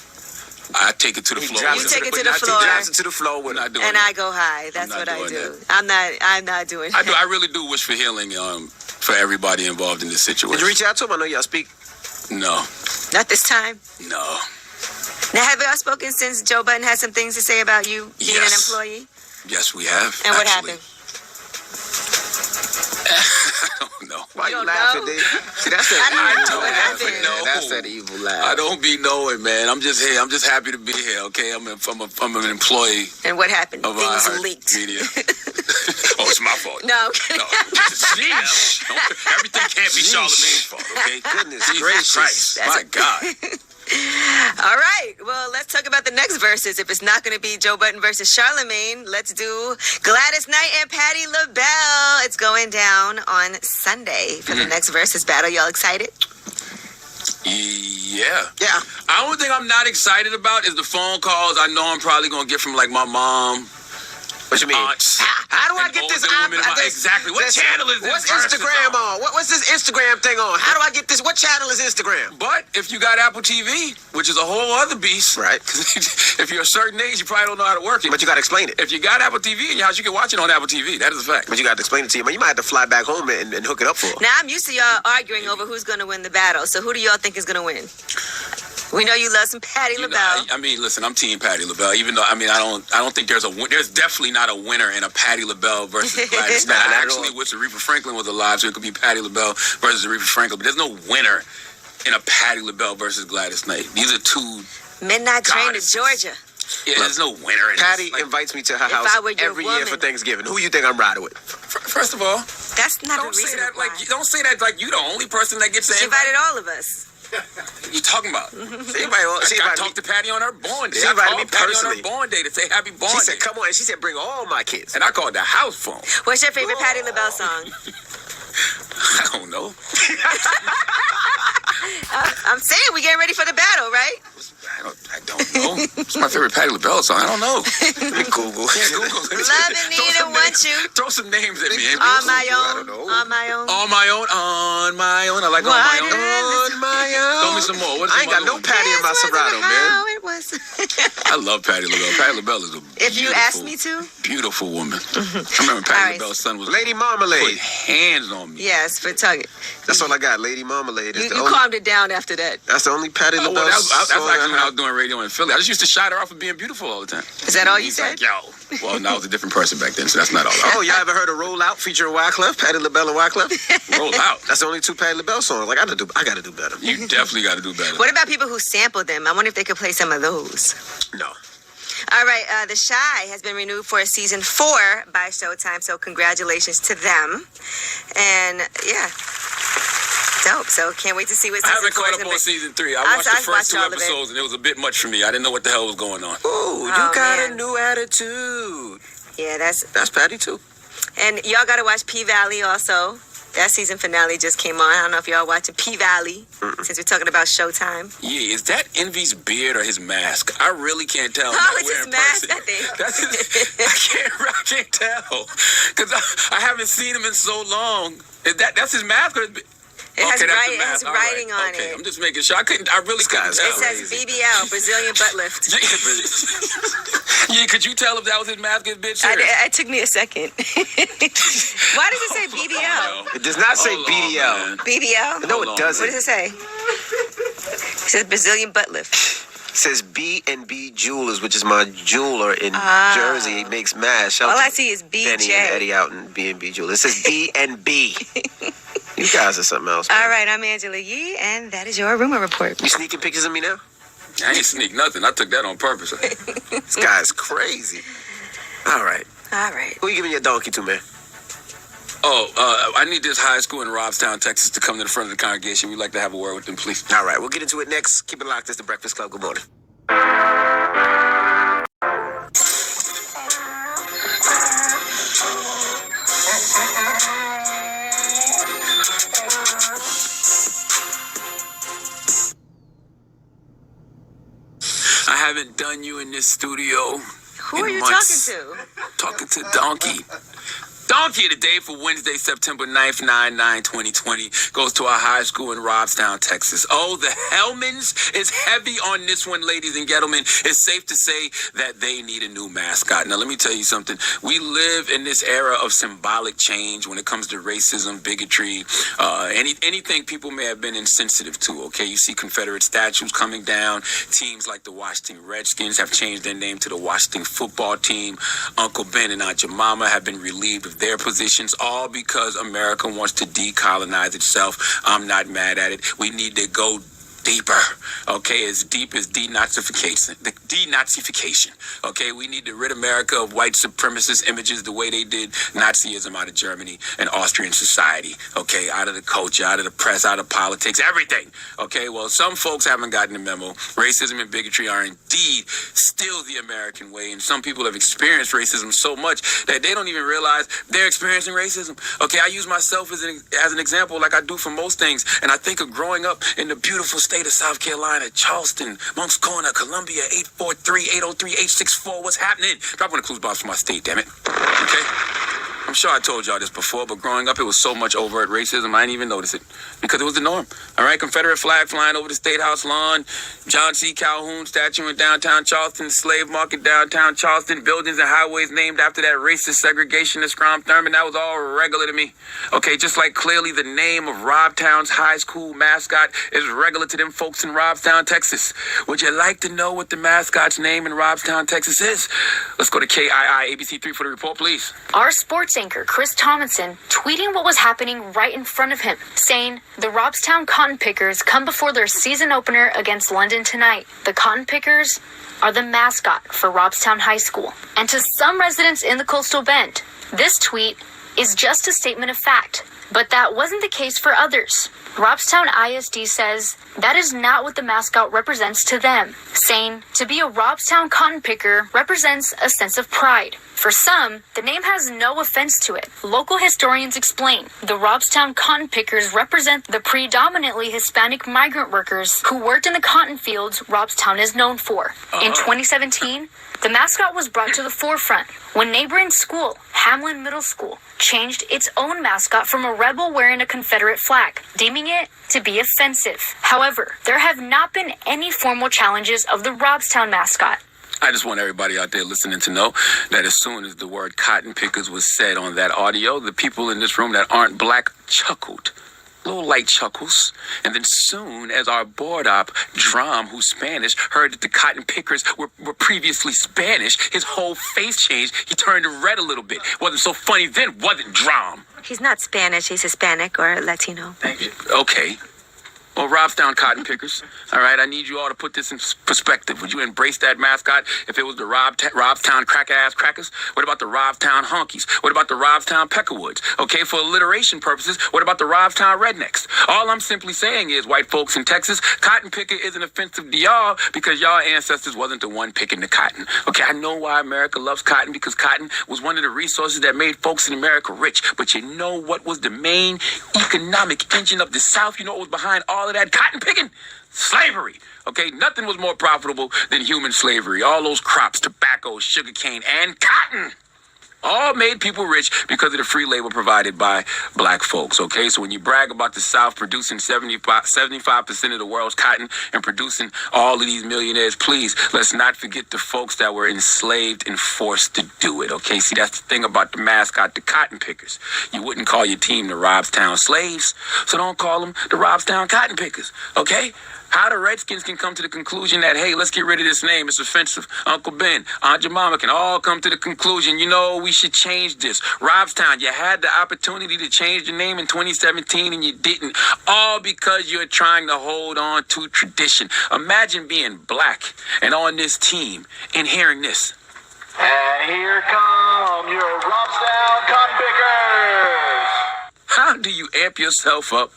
I take it to the floor. You take it to the floor. He drives it to the floor. And I go high. That's what I do. I'm not doing that. I really do wish for healing for everybody involved in this situation. Did you reach out to him? I know y'all speak. No. Not this time. No. Now, have y'all spoken since Joe Budden had some things to say about you being an employee? Yes, we have. And what happened? I don't know. Why you laughing, dude? See, that's that evil laugh. That's that evil laugh. I don't be knowing, man. I'm just here. I'm just happy to be here, okay? I'm an employee. And what happened? Of Things leaked. Media. Oh, it's my fault. No, I'm kidding. Jeez. Everything can't be Charlamagne's fault, okay? Goodness gracious. My God. All right. Well, let's talk about the next verses. If it's not going to be Joe Budden versus Charlamagne, let's do Gladys Knight and Patti LaBelle. It's going down on Sunday for the next versus battle. Y'all excited? Yeah. Yeah. The only thing I'm not excited about is the phone calls I know I'm probably going to get from, like, my mom. What you mean? Aunts. How do I get this? Exactly. What channel is this? What's Instagram on? What's this Instagram thing on? How do I get this? What channel is Instagram? But if you got Apple TV, which is a whole other beast, right? If you're a certain age, you probably don't know how to work it. But you got to explain it. If you got Apple TV in your house, you can watch it on Apple TV. That is a fact. But you got to explain it to you. You might have to fly back home and hook it up for. Now, I'm used to y'all arguing over who's going to win the battle. So who do y'all think is going to win? We know you love some Patti LaBelle. I mean, listen, I'm team Patti LaBelle. Even though, I don't think there's definitely not a winner in a Patti LaBelle versus Gladys Knight. Actually, wish Aretha Franklin was alive, so it could be Patti LaBelle versus Aretha Franklin. But there's no winner in a Patti LaBelle versus Gladys Knight. These are two Midnight Train to Georgia. Yeah, there's no winner in Patty this. invites me to her house every year for Thanksgiving. Who you think I'm riding with? First of all, that's not don't say that like you're the only person that gets She invited all of us. What you talking about? I talked to Patty on her born day. She invited me Patty personally on her born day to say happy born day. She said, "Come on," and she said, "Bring all my kids." And I called the house phone. What's your favorite Patti LaBelle song? I don't know. I'm saying we getting ready for the battle, right? I don't know. It's my favorite Patti LaBelle song. I don't know. Let me Google. Yeah, Google. Love and need and want you. Throw some names at me. On my own. On my own. On my own. On my own. I like on my own. On my own. Throw me some more. What's I ain't got no Patty in my Serato, man. How it was. I love Patti LaBelle. Patti LaBelle is a If you asked me to. beautiful woman. I remember Patti LaBelle's son was Lady Marmalade. put hands on me. Yes, for Target. That's all I got. Lady Marmalade. You calmed it down after that. That's the only Patti Oh, LaBelle well, that's song actually when I I was doing radio in Philly. I just used to shout her off for being beautiful all the time. Is that all you He's said? like, yo. Well, no, I was a different person back then, so that's not all. Oh, y'all ever heard of Roll Out featuring Wyclef? Patti LaBelle and Wyclef? Roll Out. That's the only two Patti LaBelle songs. Like, I gotta do better. You definitely got to do better. What about people who sampled them? I wonder if they could play some of those. No. All right, The Chi has been renewed for season 4 by Showtime, so congratulations to them. And yeah, dope. So can't wait to see what I season haven't 4 caught is up gonna on be. season 3. I I watched the first watched 2 all of it. episodes, and it was a bit much for me. I didn't know what the hell was going on. Ooh, you Oh, got man. a new attitude. Yeah, that's Patty too. and y'all gotta watch P-Valley also. That season finale just came on. I don't know if y'all watching P-Valley since we're talking about Showtime. Yeah, is that Envy's beard or his mask? I really can't tell. Oh, Not it's his wearing mask, person. I think. That's I can't tell because I haven't seen him in so long. That's his mask or his beard? It has, that's the it has mask. All writing right. on Okay, it. I'm just making sure. I really couldn't tell. It says BBL, Brazilian butt lift. Yeah, could you tell if that was his mask or his bitch? It took me a second. Why does it say BBL? It does not say Hold on, BDL. man. BBL? No, Hold it on, doesn't. What does it say? It says Brazilian butt lift. It says B&B Jewelers, which is my jeweler in Ah. Jersey. He makes masks. Shout All out I to see is Benny and BJ. Eddie out in B&B Jewelers. It says B&B. You guys are something else, man. All right, I'm Angela Yee, and that is your rumor report. You sneaking pictures of me now? I ain't sneak nothing. I took that on purpose. This guy's crazy. All right. All right. Who you giving your donkey to, man? Oh, I need this high school in Robstown, Texas, to come to the front of the congregation. We'd like to have a word with them, please. All right, we'll get into it next. Keep it locked. It's The Breakfast Club. Good morning. I haven't done you in this studio. Who in are you months. talking to? Talking to Donkey. Donkey of the day for Wednesday, September 9th, 2020 goes to our high school in Robstown, Texas. Oh, the Hellmans is heavy on this one, ladies and gentlemen. It's safe to say that they need a new mascot. Now, let me tell you something. We live in this era of symbolic change when it comes to racism, bigotry, anything people may have been insensitive to, okay? You see Confederate statues coming down. Teams like the Washington Redskins have changed their name to the Washington Football Team. Uncle Ben and Aunt Jemima have been relieved of their positions, all because America wants to decolonize itself. I'm not mad at it. We need to go deeper, okay, as deep as denazification. Okay, we need to rid America of white supremacist images the way they did Nazism out of Germany and Austrian society, okay, out of the culture, out of the press, out of politics, everything, okay. Well, some folks haven't gotten the memo. Racism and bigotry are indeed still the American way, and some people have experienced racism so much that they don't even realize they're experiencing racism. Okay, I use myself as an example, like I do for most things, and I think of growing up in the beautiful state of South Carolina, Charleston, Moncks Corner, Columbia, 843-803-864. What's happening? Drop one of the clues box for my state, damn it. Okay? I'm sure I told y'all this before, but growing up, it was so much overt racism, I didn't even notice it because it was the norm. All right, Confederate flag flying over the State House lawn, John C. Calhoun statue in downtown Charleston, slave market downtown Charleston, buildings and highways named after that racist segregationist Strom Thurmond. That was all regular to me. Okay, just like clearly the name of Robtown's high school mascot is regular to them folks in Robstown, Texas. Would you like to know what the mascot's name in Robstown, Texas is? Let's go to KII ABC3 for the report, please. Our sports anchor, Chris Tomlinson, tweeting what was happening right in front of him, saying, the Robstown Cotton Pickers come before their season opener against London tonight. The Cotton Pickers are the mascot for Robstown High School. And to some residents in the Coastal Bend, this tweet is just a statement of fact. But that wasn't the case for others. Robstown ISD says that is not what the mascot represents to them, saying to be a Robstown cotton picker represents a sense of pride. For some, the name has no offense to it. Local historians explain the Robstown cotton pickers represent the predominantly Hispanic migrant workers who worked in the cotton fields Robstown is known for. In 2017, the mascot was brought to the forefront when neighboring school, Hamlin Middle School, changed its own mascot from a rebel wearing a Confederate flag, deeming it to be offensive. However, there have not been any formal challenges of the Robstown mascot. I just want everybody out there listening to know that as soon as the word cotton pickers was said on that audio, the people in this room that aren't black chuckled. Little light chuckles. And then soon as our board op, Drum, who's Spanish, heard that the cotton pickers were previously Spanish, his whole face changed. He turned red a little bit. Wasn't so funny then, wasn't Drum? He's not Spanish. He's Hispanic or Latino. Thank you. Okay. Well, Robstown cotton pickers, all right, I need you all to put this in perspective. Would you embrace that mascot if it was the Robstown crack-ass crackers? What about the Robstown honkies? What about the Robstown peckerwoods? Okay, for alliteration purposes, what about the Robstown rednecks? All I'm simply saying is, white folks in Texas, cotton picker isn't offensive to y'all because y'all ancestors wasn't the one picking the cotton. Okay, I know why America loves cotton, because cotton was one of the resources that made folks in America rich. But you know what was the main economic engine of the South? You know what was behind all of that cotton picking? Slavery. Okay, nothing was more profitable than human slavery. All those crops, tobacco, sugarcane, and cotton, all made people rich because of the free labor provided by black folks. Okay, so when you brag about the South producing 75% of the world's cotton and producing all of these millionaires, please, let's not forget the folks that were enslaved and forced to do it. Okay, see, that's the thing about the mascot, the cotton pickers. You wouldn't call your team the Robstown slaves, so don't call them the Robstown cotton pickers. Okay? How the Redskins can come to the conclusion that, hey, let's get rid of this name, it's offensive. Uncle Ben, Aunt Jemima can all come to the conclusion, you know, we should change this. Robstown, you had the opportunity to change the name in 2017 and you didn't. All because you're trying to hold on to tradition. Imagine being black and on this team and hearing this. And here come your Robstown cotton pickers. How do you amp yourself up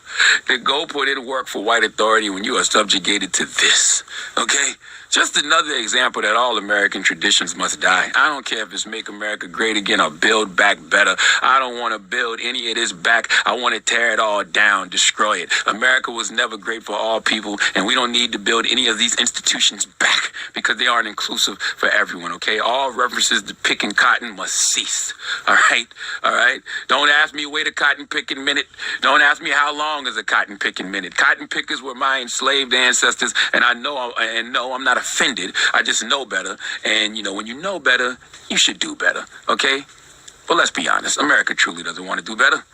to go put in work for white authority when you are subjugated to this? Okay? Just another example that all American traditions must die. I don't care if it's Make America Great Again or Build Back Better. I don't want to build any of this back. I want to tear it all down, destroy it. America was never great for all people, and we don't need to build any of these institutions back because they aren't inclusive for everyone, okay? All references to picking cotton must cease, all right? All right? Don't ask me wait a cotton picking minute. Don't ask me how long is a cotton picking minute. Cotton pickers were my enslaved ancestors, and no, I'm not offended. I just know better. And, you know, when you know better, you should do better, okay? But let's be honest. America truly doesn't want to do better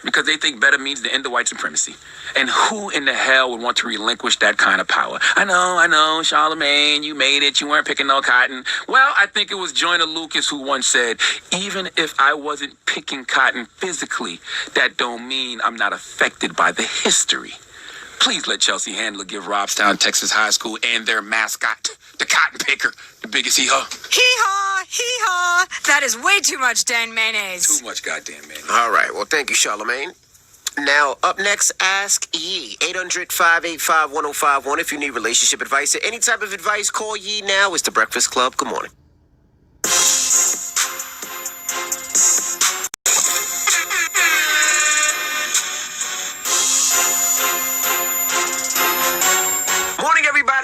because they think better means the end of white supremacy. And who in the hell would want to relinquish that kind of power? I know, Charlamagne, you made it. You weren't picking no cotton. Well, I think it was Joyner Lucas who once said, even if I wasn't picking cotton physically, that don't mean I'm not affected by the history. Please let Chelsea Handler give Robstown, Texas High School and their mascot, the cotton picker, the biggest hee-haw. Hee-haw, hee-haw. That is way too much Dan mayonnaise. Too much goddamn mayonnaise. All right. Well, thank you, Charlamagne. Now, up next, Ask Yee. 800-585-1051. If you need relationship advice or any type of advice, call Yee now. It's The Breakfast Club. Good morning.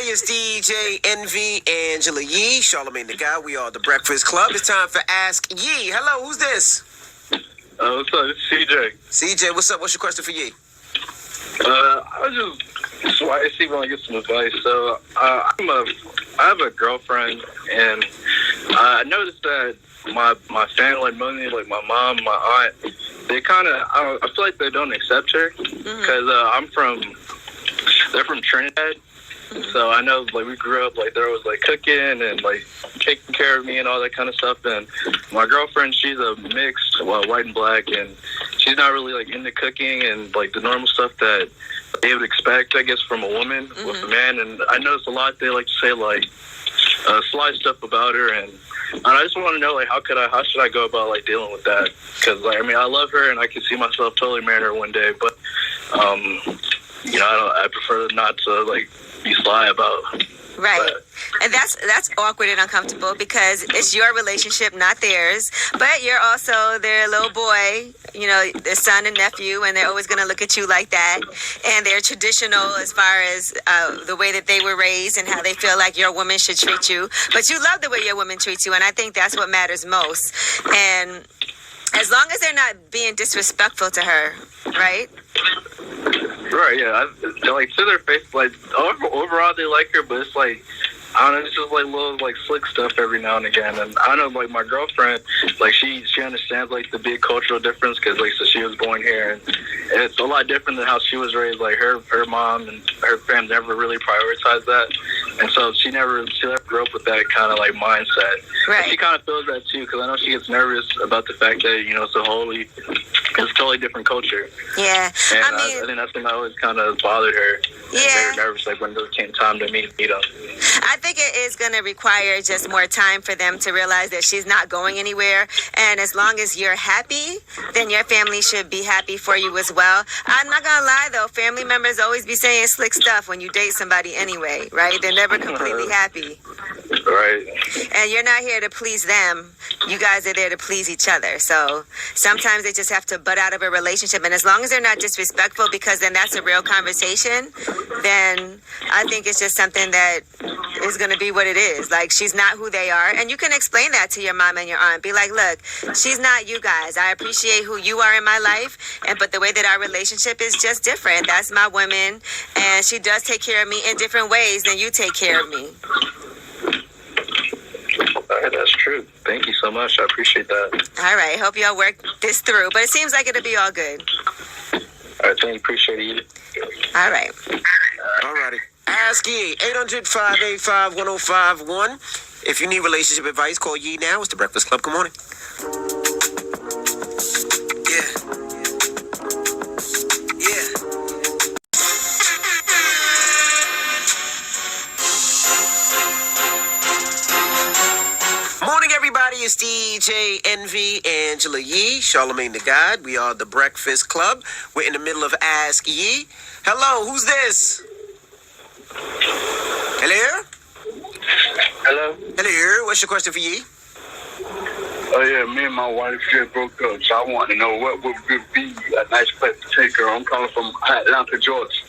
It's DJ Envy, Angela Yee, Charlamagne the Guy. We are The Breakfast Club. It's time for Ask Yee. Hello, who's this? What's up? It's CJ. CJ, what's up? What's your question for Yee? I was just wanted to see if I can get some advice. So, I have a girlfriend, and I noticed that my family, mainly like my mom, my aunt, they kind of, I feel like they don't accept her because they're from Trinidad. So I know, like, we grew up, like, there was, like, cooking and, like, taking care of me and all that kind of stuff. And my girlfriend, she's a mixed, white and black, and she's not really, like, into cooking and, like, the normal stuff that they would expect, I guess, from a woman with a man. And I noticed a lot they like to say, like, sly stuff about her. And And I just want to know, like, how should I go about, like, dealing with that? Because, like, I mean, I love her, and I can see myself totally marrying her one day, but, you know, I prefer not to, like, be sly about. Right. And that's awkward and uncomfortable because it's your relationship, not theirs. But you're also their little boy, you know, their son and nephew, and they're always going to look at you like that. And they're traditional as far as the way that they were raised and how they feel like your woman should treat you. But you love the way your woman treats you, and I think that's what matters most. And as long as they're not being disrespectful to her, right? Right, yeah. Like, to their face, like, overall they like her, but it's like, I don't know, it's just like little, like, slick stuff every now and again. And I know, like, my girlfriend, like, she understands, like, the big cultural difference because, like, so she was born here, and it's a lot different than how she was raised. Like, her mom and her family never really prioritized that, and so she never grew up with that kind of, like, mindset. Right. And she kind of feels that too, because I know she gets nervous about the fact that, you know, it's a totally different culture. Yeah. And I mean, I think that's something that always kind of bothered her. Yeah. Very nervous, like, when it came time to meet them. I think it is going to require just more time for them to realize that she's not going anywhere. And as long as you're happy, then your family should be happy for you as well. I'm not going to lie, though. Family members always be saying slick stuff when you date somebody anyway, right? They're never completely happy. Right. And you're not here to please them. You guys are there to please each other. So sometimes they just have to butt out of a relationship. And as long as they're not disrespectful, because then that's a real conversation, then I think it's just something that is going to be what it is. Like, she's not who they are. And you can explain that to your mom and your aunt. Be like, look, she's not you guys. I appreciate who you are in my life, but the way that our relationship is just different. That's my woman, and she does take care of me in different ways than you take care of me. That's true. Thank you so much. I appreciate that. All right. Hope y'all work this through. But it seems like it'll be all good. All right. Thank you. Appreciate it. All right. All righty. Ask Yee, 800-585-1051. If you need relationship advice, call Yee now. It's the Breakfast Club. Good morning. Morning, everybody. It's DJ Envy, Angela Yee, Charlamagne the God. We are the Breakfast Club. We're in the middle of Ask Yee. Hello, who's this? Hello? Hello? Hello, what's your question for Yee? Oh, yeah, me and my wife just broke up, so I want to know what would be a nice place to take her. I'm calling from Atlanta, Georgia.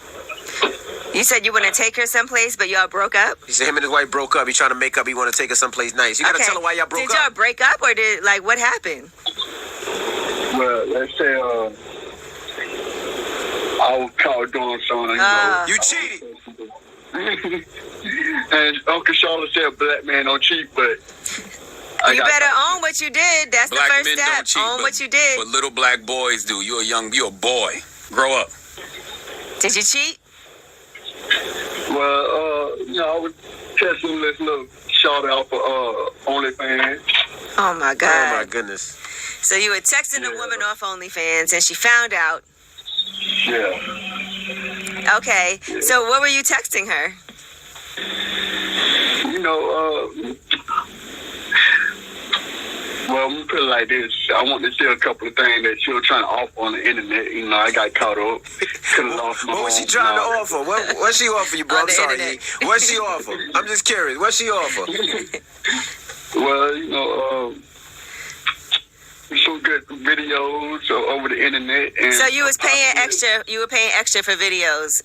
You said you want to take her someplace, but y'all broke up? He said him and his wife broke up. He's trying to make up. He want to take her someplace nice. You got to tell her why y'all broke up. Did y'all break up, or what happened? Well, let's say, I was caught doing something, You cheated. And Uncle Charlotte said black man don't cheat, but you better own what you did. That's Black the first men step. don't cheat, Own what you did. But little black boys do. You're a boy. Grow up. Did you cheat? Well, you know, I was testing this little short out for OnlyFans. Oh my God. Oh my goodness. So you were texting a woman off OnlyFans, and she found out. Yeah. Okay. So what were you texting her? You know, well, let me put it like this. I want to say a couple of things that she was trying to offer on the internet. You know, I got caught up. What was she trying to offer? What she offer you, bro? I'm sorry. What she offer? I'm just curious. What she offer? Well, you know, some good videos over the internet. And so you was paying extra. You were paying extra for videos.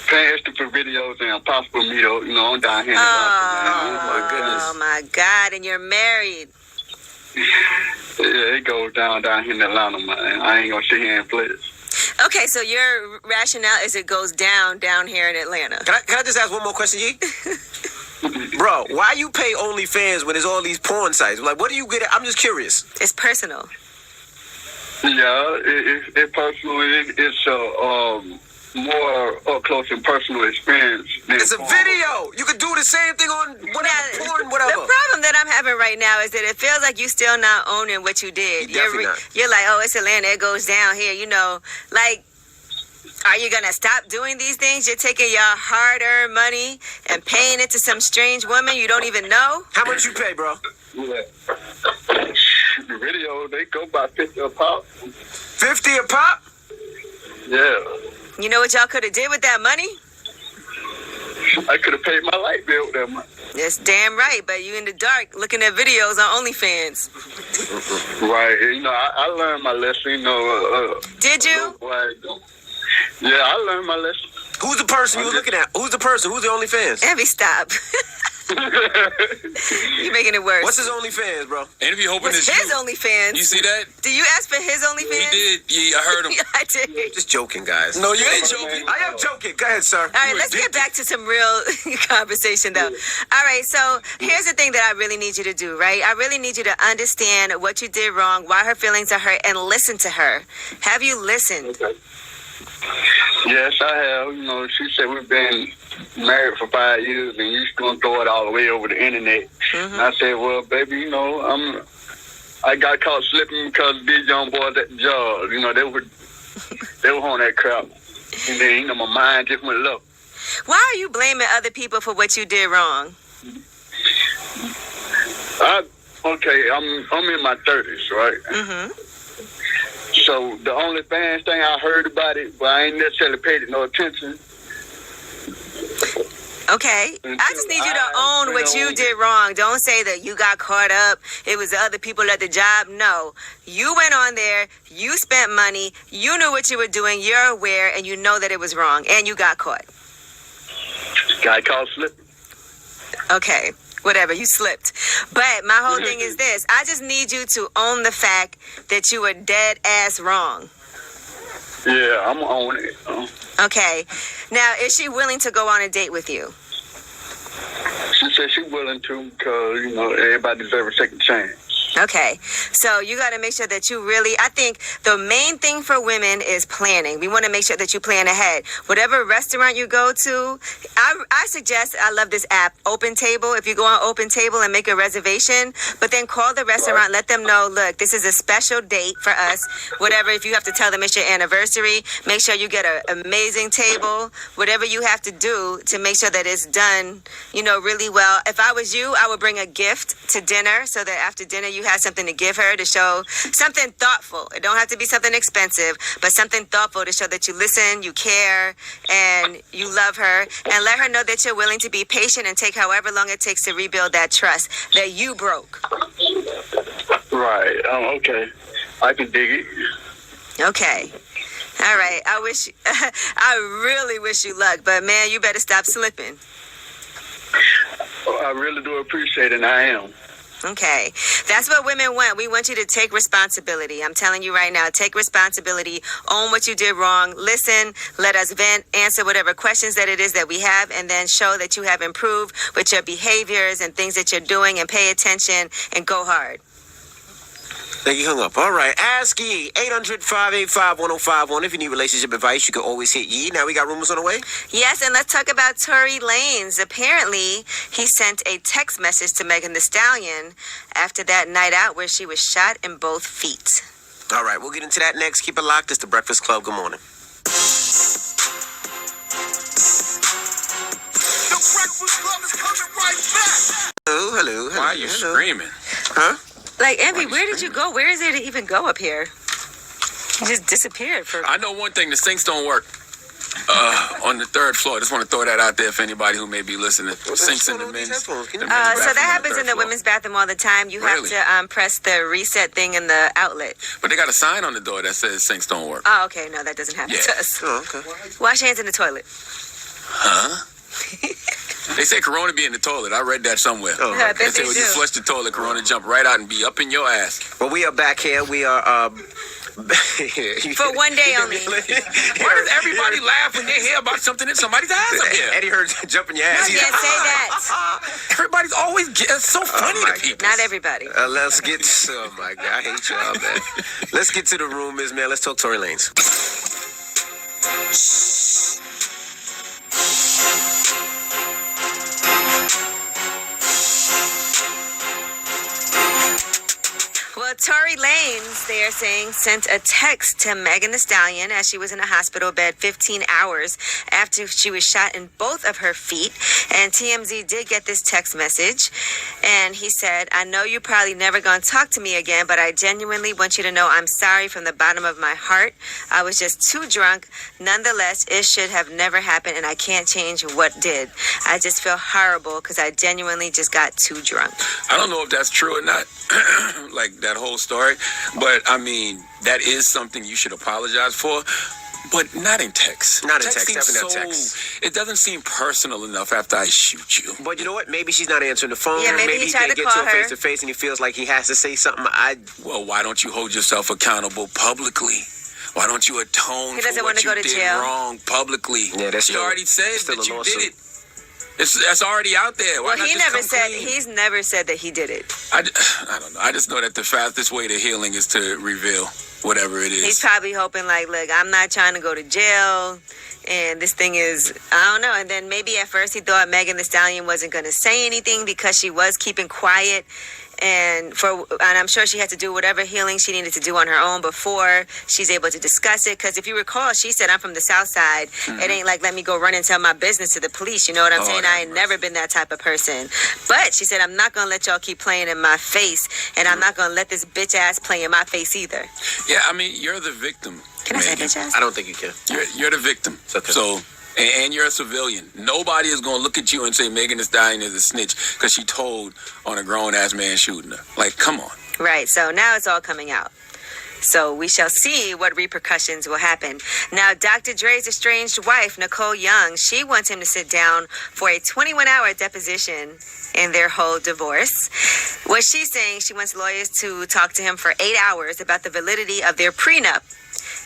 Paying extra for videos and possible meetup. You know, I'm down here. Oh my goodness. Oh my God! And you're married. Yeah, it goes down here in Atlanta, man. I ain't gonna sit here and flex. Okay, so your rationale is it goes down here in Atlanta. Can I just ask one more question, Yee? Bro, why you pay OnlyFans when there's all these porn sites? Like, what do you get? I'm just curious. It's personal. Yeah, it personally, it's more up close and personal experience. It's a video. You could do the same thing on whatever, porn, whatever. The problem that I'm having right now is that it feels like you still not owning what you did. Definitely not. You're like, oh, it's Atlanta. It goes down here. You know, like, Are you going to stop doing these things? You're taking your hard-earned money and paying it to some strange woman you don't even know? How much you pay, bro? Yeah. The video, they go by 50 a pop. 50 a pop? Yeah. You know what y'all could have did with that money? I could have paid my light bill with that money. That's damn right, but you in the dark looking at videos on OnlyFans. Right. You know, I learned my lesson, you know. Did you? Yeah, I learned my lesson. Who's the person you were looking at? Who's the person? Who's the OnlyFans? Envy, stop. You're making it worse. What's his OnlyFans, bro? Envy hoping What's it's his you. OnlyFans? You see that? Do you ask for his OnlyFans? He did. Yeah, I heard him. Yeah, I did. Just joking, guys. No, you ain't joking. I am joking. Go ahead, sir. All right, let's get back to some real conversation, though. All right, so here's the thing that I really need you to do, right? I really need you to understand what you did wrong, why her feelings are hurt, and listen to her. Have you listened? Okay. Yes, I have. You know, she said we've been married for 5 years and you're going to throw it all the way over the internet. Mm-hmm. And I said, well, baby, you know, I got caught slipping because these young boys at the job, you know, they were on that crap. And then, you know, my mind just went low. Why are you blaming other people for what you did wrong? Okay, I'm in my 30s, right? Mm-hmm. So the only thing I heard about it, but I ain't necessarily paid it no attention. Okay, I just need you to own what you did wrong. Don't say that you got caught up. It was the other people at the job. No, you went on there. You spent money. You knew what you were doing. You're aware, and you know that it was wrong, and you got caught. Guy called slipping. Okay, whatever, you slipped. But my whole thing is this. I just need you to own the fact that you were dead ass wrong. Yeah, I'm on it. Okay. Now, is she willing to go on a date with you? She said she's willing to because, you know, everybody deserves a second chance. Okay, so you got to make sure that you really, I think the main thing for women is planning. We want to make sure that you plan ahead. Whatever restaurant you go to, I suggest, I love this app, Open Table. If you go on Open Table and make a reservation, but then call the restaurant, let them know, look, this is a special date for us. Whatever, if you have to tell them it's your anniversary, make sure you get an amazing table. Whatever you have to do to make sure that it's done, you know, really well. If I was you, I would bring a gift to dinner so that after dinner you have something to give her to show something thoughtful. It don't have to be something expensive, but something thoughtful to show that you listen, you care, and you love her, and let her know that you're willing to be patient and take however long it takes to rebuild that trust that you broke. Right. Okay. I can dig it. Okay. All right. I really wish you luck, but man, you better stop slipping. I really do appreciate it, and I am. Okay. That's what women want. We want you to take responsibility. I'm telling you right now, take responsibility, own what you did wrong, listen, let us vent, answer whatever questions that it is that we have, and then show that you have improved with your behaviors and things that you're doing, and pay attention and go hard. Thank you, hung up. All right. Ask Yee. 800-585-1051. If you need relationship advice, you can always hit Yee. Now we got rumors on the way. Yes, and let's talk about Tory Lanez. Apparently, he sent a text message to Megan Thee Stallion after that night out where she was shot in both feet. All right. We'll get into that next. Keep it locked. It's The Breakfast Club. Good morning. The Breakfast Club is coming right back. Hello. Why are you screaming? Huh? Like, Envy, where did you go? Where is there to even go up here? You just disappeared for... I know one thing, the sinks don't work on the third floor. I just want to throw that out there for anybody who may be listening. Sinks in the men's So that happens in the women's bathroom all the time. You have to press the reset thing in the outlet. But they got a sign on the door that says sinks don't work. Oh, okay. No, that doesn't happen to us. Oh, okay. Wash your hands in the toilet. Huh? They say Corona be in the toilet. I read that somewhere. Oh, I bet they say they when do. you flush the toilet, Corona jump right out and be up in your ass. Well, we are back here. We are... For one day only. Why does everybody laugh when they hear about something in somebody's ass up here? Eddie heard jumping your ass. You can't say that. Everybody's always it's so funny to people. Not everybody. Let's get... Oh, my God. I hate y'all, man. Let's get to the rumors, man. Let's talk Tory Lanez. Well, Tory Lanez, they are saying, sent a text to Megan Thee Stallion as she was in a hospital bed 15 hours after she was shot in both of her feet. And TMZ did get this text message. And he said, I know you probably never gonna talk to me again, but I genuinely want you to know I'm sorry from the bottom of my heart. I was just too drunk. Nonetheless, it should have never happened, and I can't change what did. I just feel horrible because I genuinely just got too drunk. I don't know if that's true or not, like that whole story, but I mean, that is something you should apologize for, but not in text. Not in text, seems definitely not text. It doesn't seem personal enough after I shoot you. But you know what? Maybe she's not answering the phone. Yeah, maybe he he tried can't to get call to her her. face to face, and he feels like he has to say something. Well, why don't you hold yourself accountable publicly? Why don't you atone He for doesn't what want to you go to did jail. wrong publicly? Yeah, that's She still, already said still that a you lawsuit. did it. That's already out there. Why Well, not he just never come said, clean? he's never said that he did it. I don't know. I just know that the fastest way to healing is to reveal whatever it is. He's probably hoping like, look, I'm not trying to go to jail. And this thing is, I don't know. And then maybe at first he thought Megan Thee Stallion wasn't going to say anything because she was keeping quiet. And I'm sure she had to do whatever healing she needed to do on her own before she's able to discuss it. Because if you recall, she said, I'm from the South Side. It ain't like, let me go run and tell my business to the police. You know what I'm saying? I ain't never been that type of person. But she said, I'm not going to let y'all keep playing in my face. And I'm not going to let this bitch ass play in my face either. Yeah, I mean, you're the victim. Can I say bitch ass? I don't think you can. You're the victim. Okay. So, and you're a civilian. Nobody is going to look at you and say Megan Thee Stallion is a snitch because she told on a grown-ass man shooting her. Like, come on. Right. So now it's all coming out. So we shall see what repercussions will happen. Now, Dr. Dre's estranged wife, Nicole Young, she wants him to sit down for a 21-hour deposition in their whole divorce. What she's saying, she wants lawyers to talk to him for 8 hours about the validity of their prenup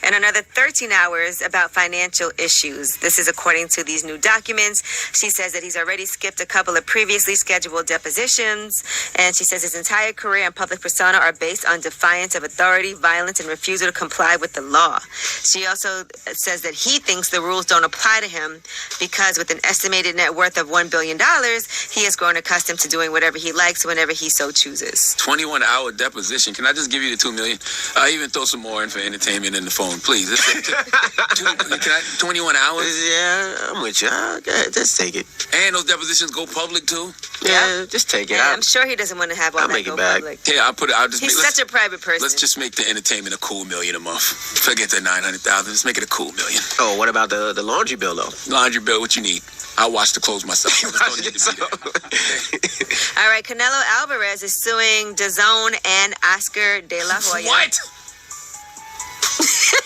and another 13 hours about financial issues. This is according to these new documents. She says that he's already skipped a couple of previously scheduled depositions, and she says his entire career and public persona are based on defiance of authority, violence, and refusal to comply with the law. She also says that he thinks the rules don't apply to him because with an estimated net worth of $1 billion, he has grown accustomed to doing whatever he likes whenever he so chooses. 21-hour deposition. Can I just give you the $2 million? I even throw some more in for entertainment in the phone, please. 21 hours? Yeah, I'm with you. Okay, just take it. And those depositions go public too? Yeah, just take it. Yeah, I'm sure he doesn't want to have all I'll that make go it back. public. Yeah, I'll just He's such a private person. Let's just make the entertainment a cool $1 million a month. Forget the 900,000. Let's make it a cool $1 million. Oh, what about the laundry bill though? Laundry bill, what you need? I'll wash the clothes myself. I just don't need to be there. All right, Canelo Alvarez is suing DAZN and Oscar De La Hoya. What?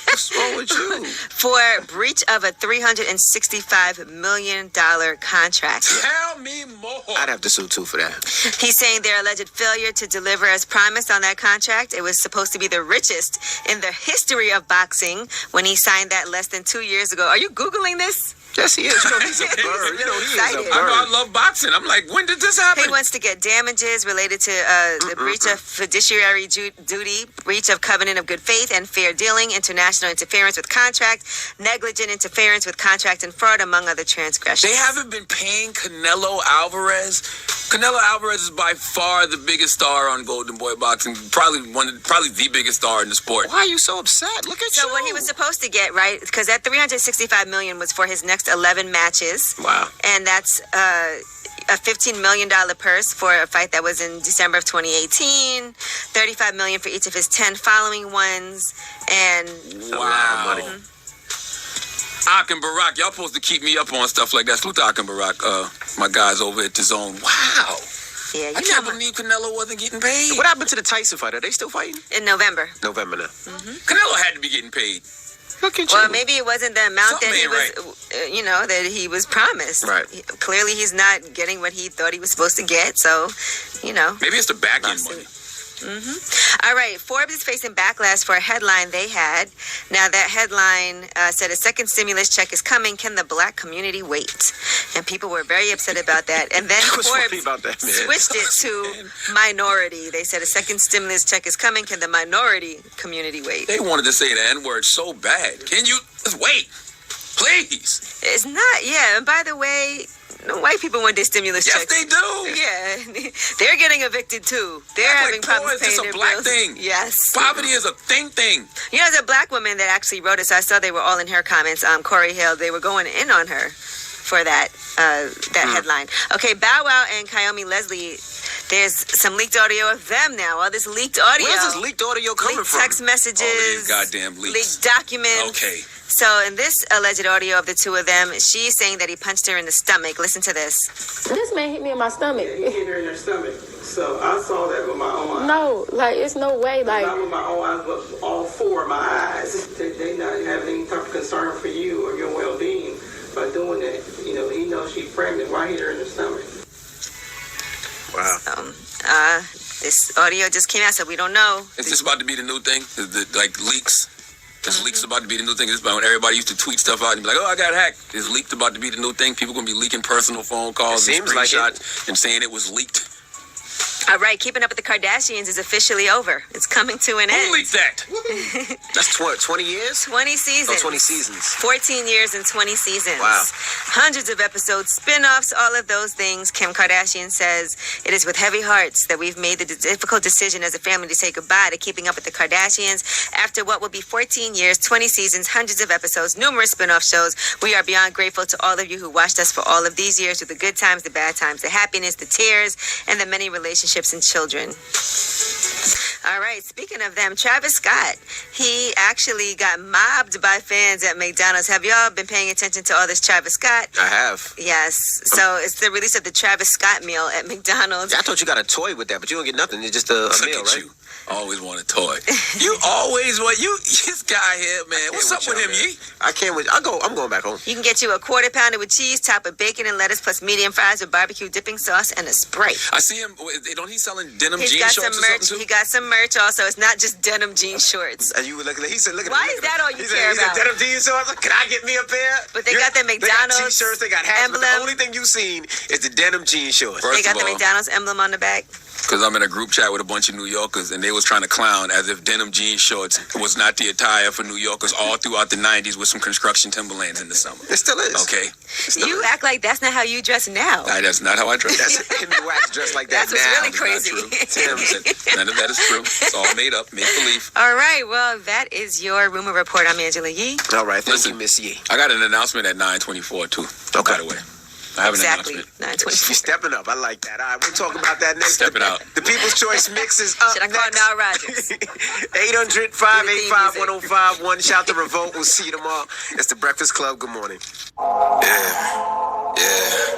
What's wrong with you? For breach of a $365 million contract. Tell me more. I'd have to sue too for that. He's saying their alleged failure to deliver as promised on that contract. It was supposed to be the richest in the history of boxing when he signed that less than 2 years ago. Are you Googling this? Yes, he is. You know, he's a bird. You know, he is a Excited. bird. I love boxing. I'm like, when did this happen? He wants to get damages related to the breach of fiduciary duty, breach of covenant of good faith and fair dealing, international interference with contract, negligent interference with contract and fraud, among other transgressions. They haven't been paying Canelo Alvarez. Canelo Alvarez is by far the biggest star on Golden Boy Boxing. Probably the biggest star in the sport. Why are you so upset? Look at you. So what he was supposed to get, right? Because that $365 million was for his next 11 matches. Wow. And that's a $15 million purse for a fight that was in December of 2018, $35 million for each of his 10 following ones, and Wow. Ak and Barack, y'all supposed to keep me up on stuff like that. Salute to Ak and Barack, my guys over at DAZN. Wow. yeah, I you can't know, believe Canelo wasn't getting paid. What happened to the Tyson fight? Are they still fighting? in November. November now. Canelo had to be getting paid. Look at Well, you. maybe it wasn't the amount Something that he ain't was, that he was promised. Right. Clearly, he's not getting what he thought he was supposed to get. So, Maybe it's the back end money. All right, Forbes is facing backlash for a headline they had. Now, that headline said a second stimulus check is coming. Can the black community wait? And people were very upset about that. And then What's funny Forbes about that, man? switched it to minority. They said a second stimulus check is coming. Can the minority community wait? They wanted to say the N-word so bad. Can you just wait? Please. It's not, yeah. And by the way, white people want their stimulus Yes, checks. they do. Yeah, they're getting evicted too. They're having problems paying It's their a black bills. thing. Yes, Poverty is a thing. You know, there's a black woman that actually wrote it, so I saw they were all in her comments. Corey Hill, they were going in on her for that headline. Okay, Bow Wow and Kayomi Leslie. There's some leaked audio of them now. All this leaked audio. Where's this leaked audio coming leaked from? text messages. All these goddamn leaks. Leaked documents. Okay. So in this alleged audio of the two of them, she's saying that he punched her in the stomach. Listen to this. This man hit me in my stomach. He hit her in her stomach. So I saw that with my own eyes. No, like, it's no way. Like, not with my own eyes, but all four of my eyes. They not having any type of concern for you or your well-being by doing that. You know, he knows she's pregnant. Why hit her in the stomach? Wow. This audio just came out, so we don't know. Is this about to be the new thing? Like leaks? This leak's about to be the new thing. This is about when everybody used to tweet stuff out and be like, "Oh, I got hacked." Is leaked about to be the new thing? People gonna be leaking personal phone calls and seems like screenshots and saying it was leaked. All right, Keeping Up with the Kardashians is officially over. It's coming to an end. Who leaked that? That's 20 years? 20 seasons. Oh, 20 seasons. 14 years and 20 seasons. Wow. Hundreds of episodes, spin-offs, all of those things. Kim Kardashian says, "It is with heavy hearts that we've made the difficult decision as a family to say goodbye to Keeping Up with the Kardashians. After what will be 14 years, 20 seasons, hundreds of episodes, numerous spin-off shows, we are beyond grateful to all of you who watched us for all of these years, through the good times, the bad times, the happiness, the tears, and the many relationships and children." All right, speaking of them, Travis Scott, he actually got mobbed by fans at McDonald's. Have y'all been paying attention to all this Travis Scott? I have. Yes. So it's the release of the Travis Scott meal at McDonald's. I thought you got a toy with that, but you don't get nothing. It's just a meal, right? You. Always want a toy. You always want this guy here, man. What's up with him, Yee? I can't wait. I'm going back home. You can get you a quarter pounder with cheese, topped with bacon and lettuce, plus medium fries with barbecue dipping sauce and a Sprite. I see him. Don't he selling denim He's jean got shorts some or merch. something too? He got some merch also. It's not just denim jean shorts. And you were looking. He said, "Look at Why is that all you care about? He said, denim jeans shorts. Can I get me a pair?" But they got the McDonald's They got t-shirts. They got hats. But emblem. the only thing you've seen is the denim jean shorts. They got the McDonald's emblem on the back. Because I'm in a group chat with a bunch of New Yorkers, and they was trying to clown as if denim jean shorts was not the attire for New Yorkers all throughout the 90s with some construction Timberlands in the summer. It still is. Okay. You act like that's not how you dress now. That's not how I dress. That's him and Wax dressed like that That's what's now. really crazy. None of that is true. It's all made up, make believe. All right, well, that is your rumor report. I'm Angela Yee. All right, thank you, Miss Yee. I got an announcement at 9:24 too. Okay. By the way. I have an Exactly, announcement. 9:24. She's stepping up. I like that. All right, we'll talk about that next. Stepping out. The People's Choice Mix is up Should I call next. Nile Rodgers? 800-585-1051. Shout to Revolt. We'll see you tomorrow. It's the Breakfast Club. Good morning. Yeah.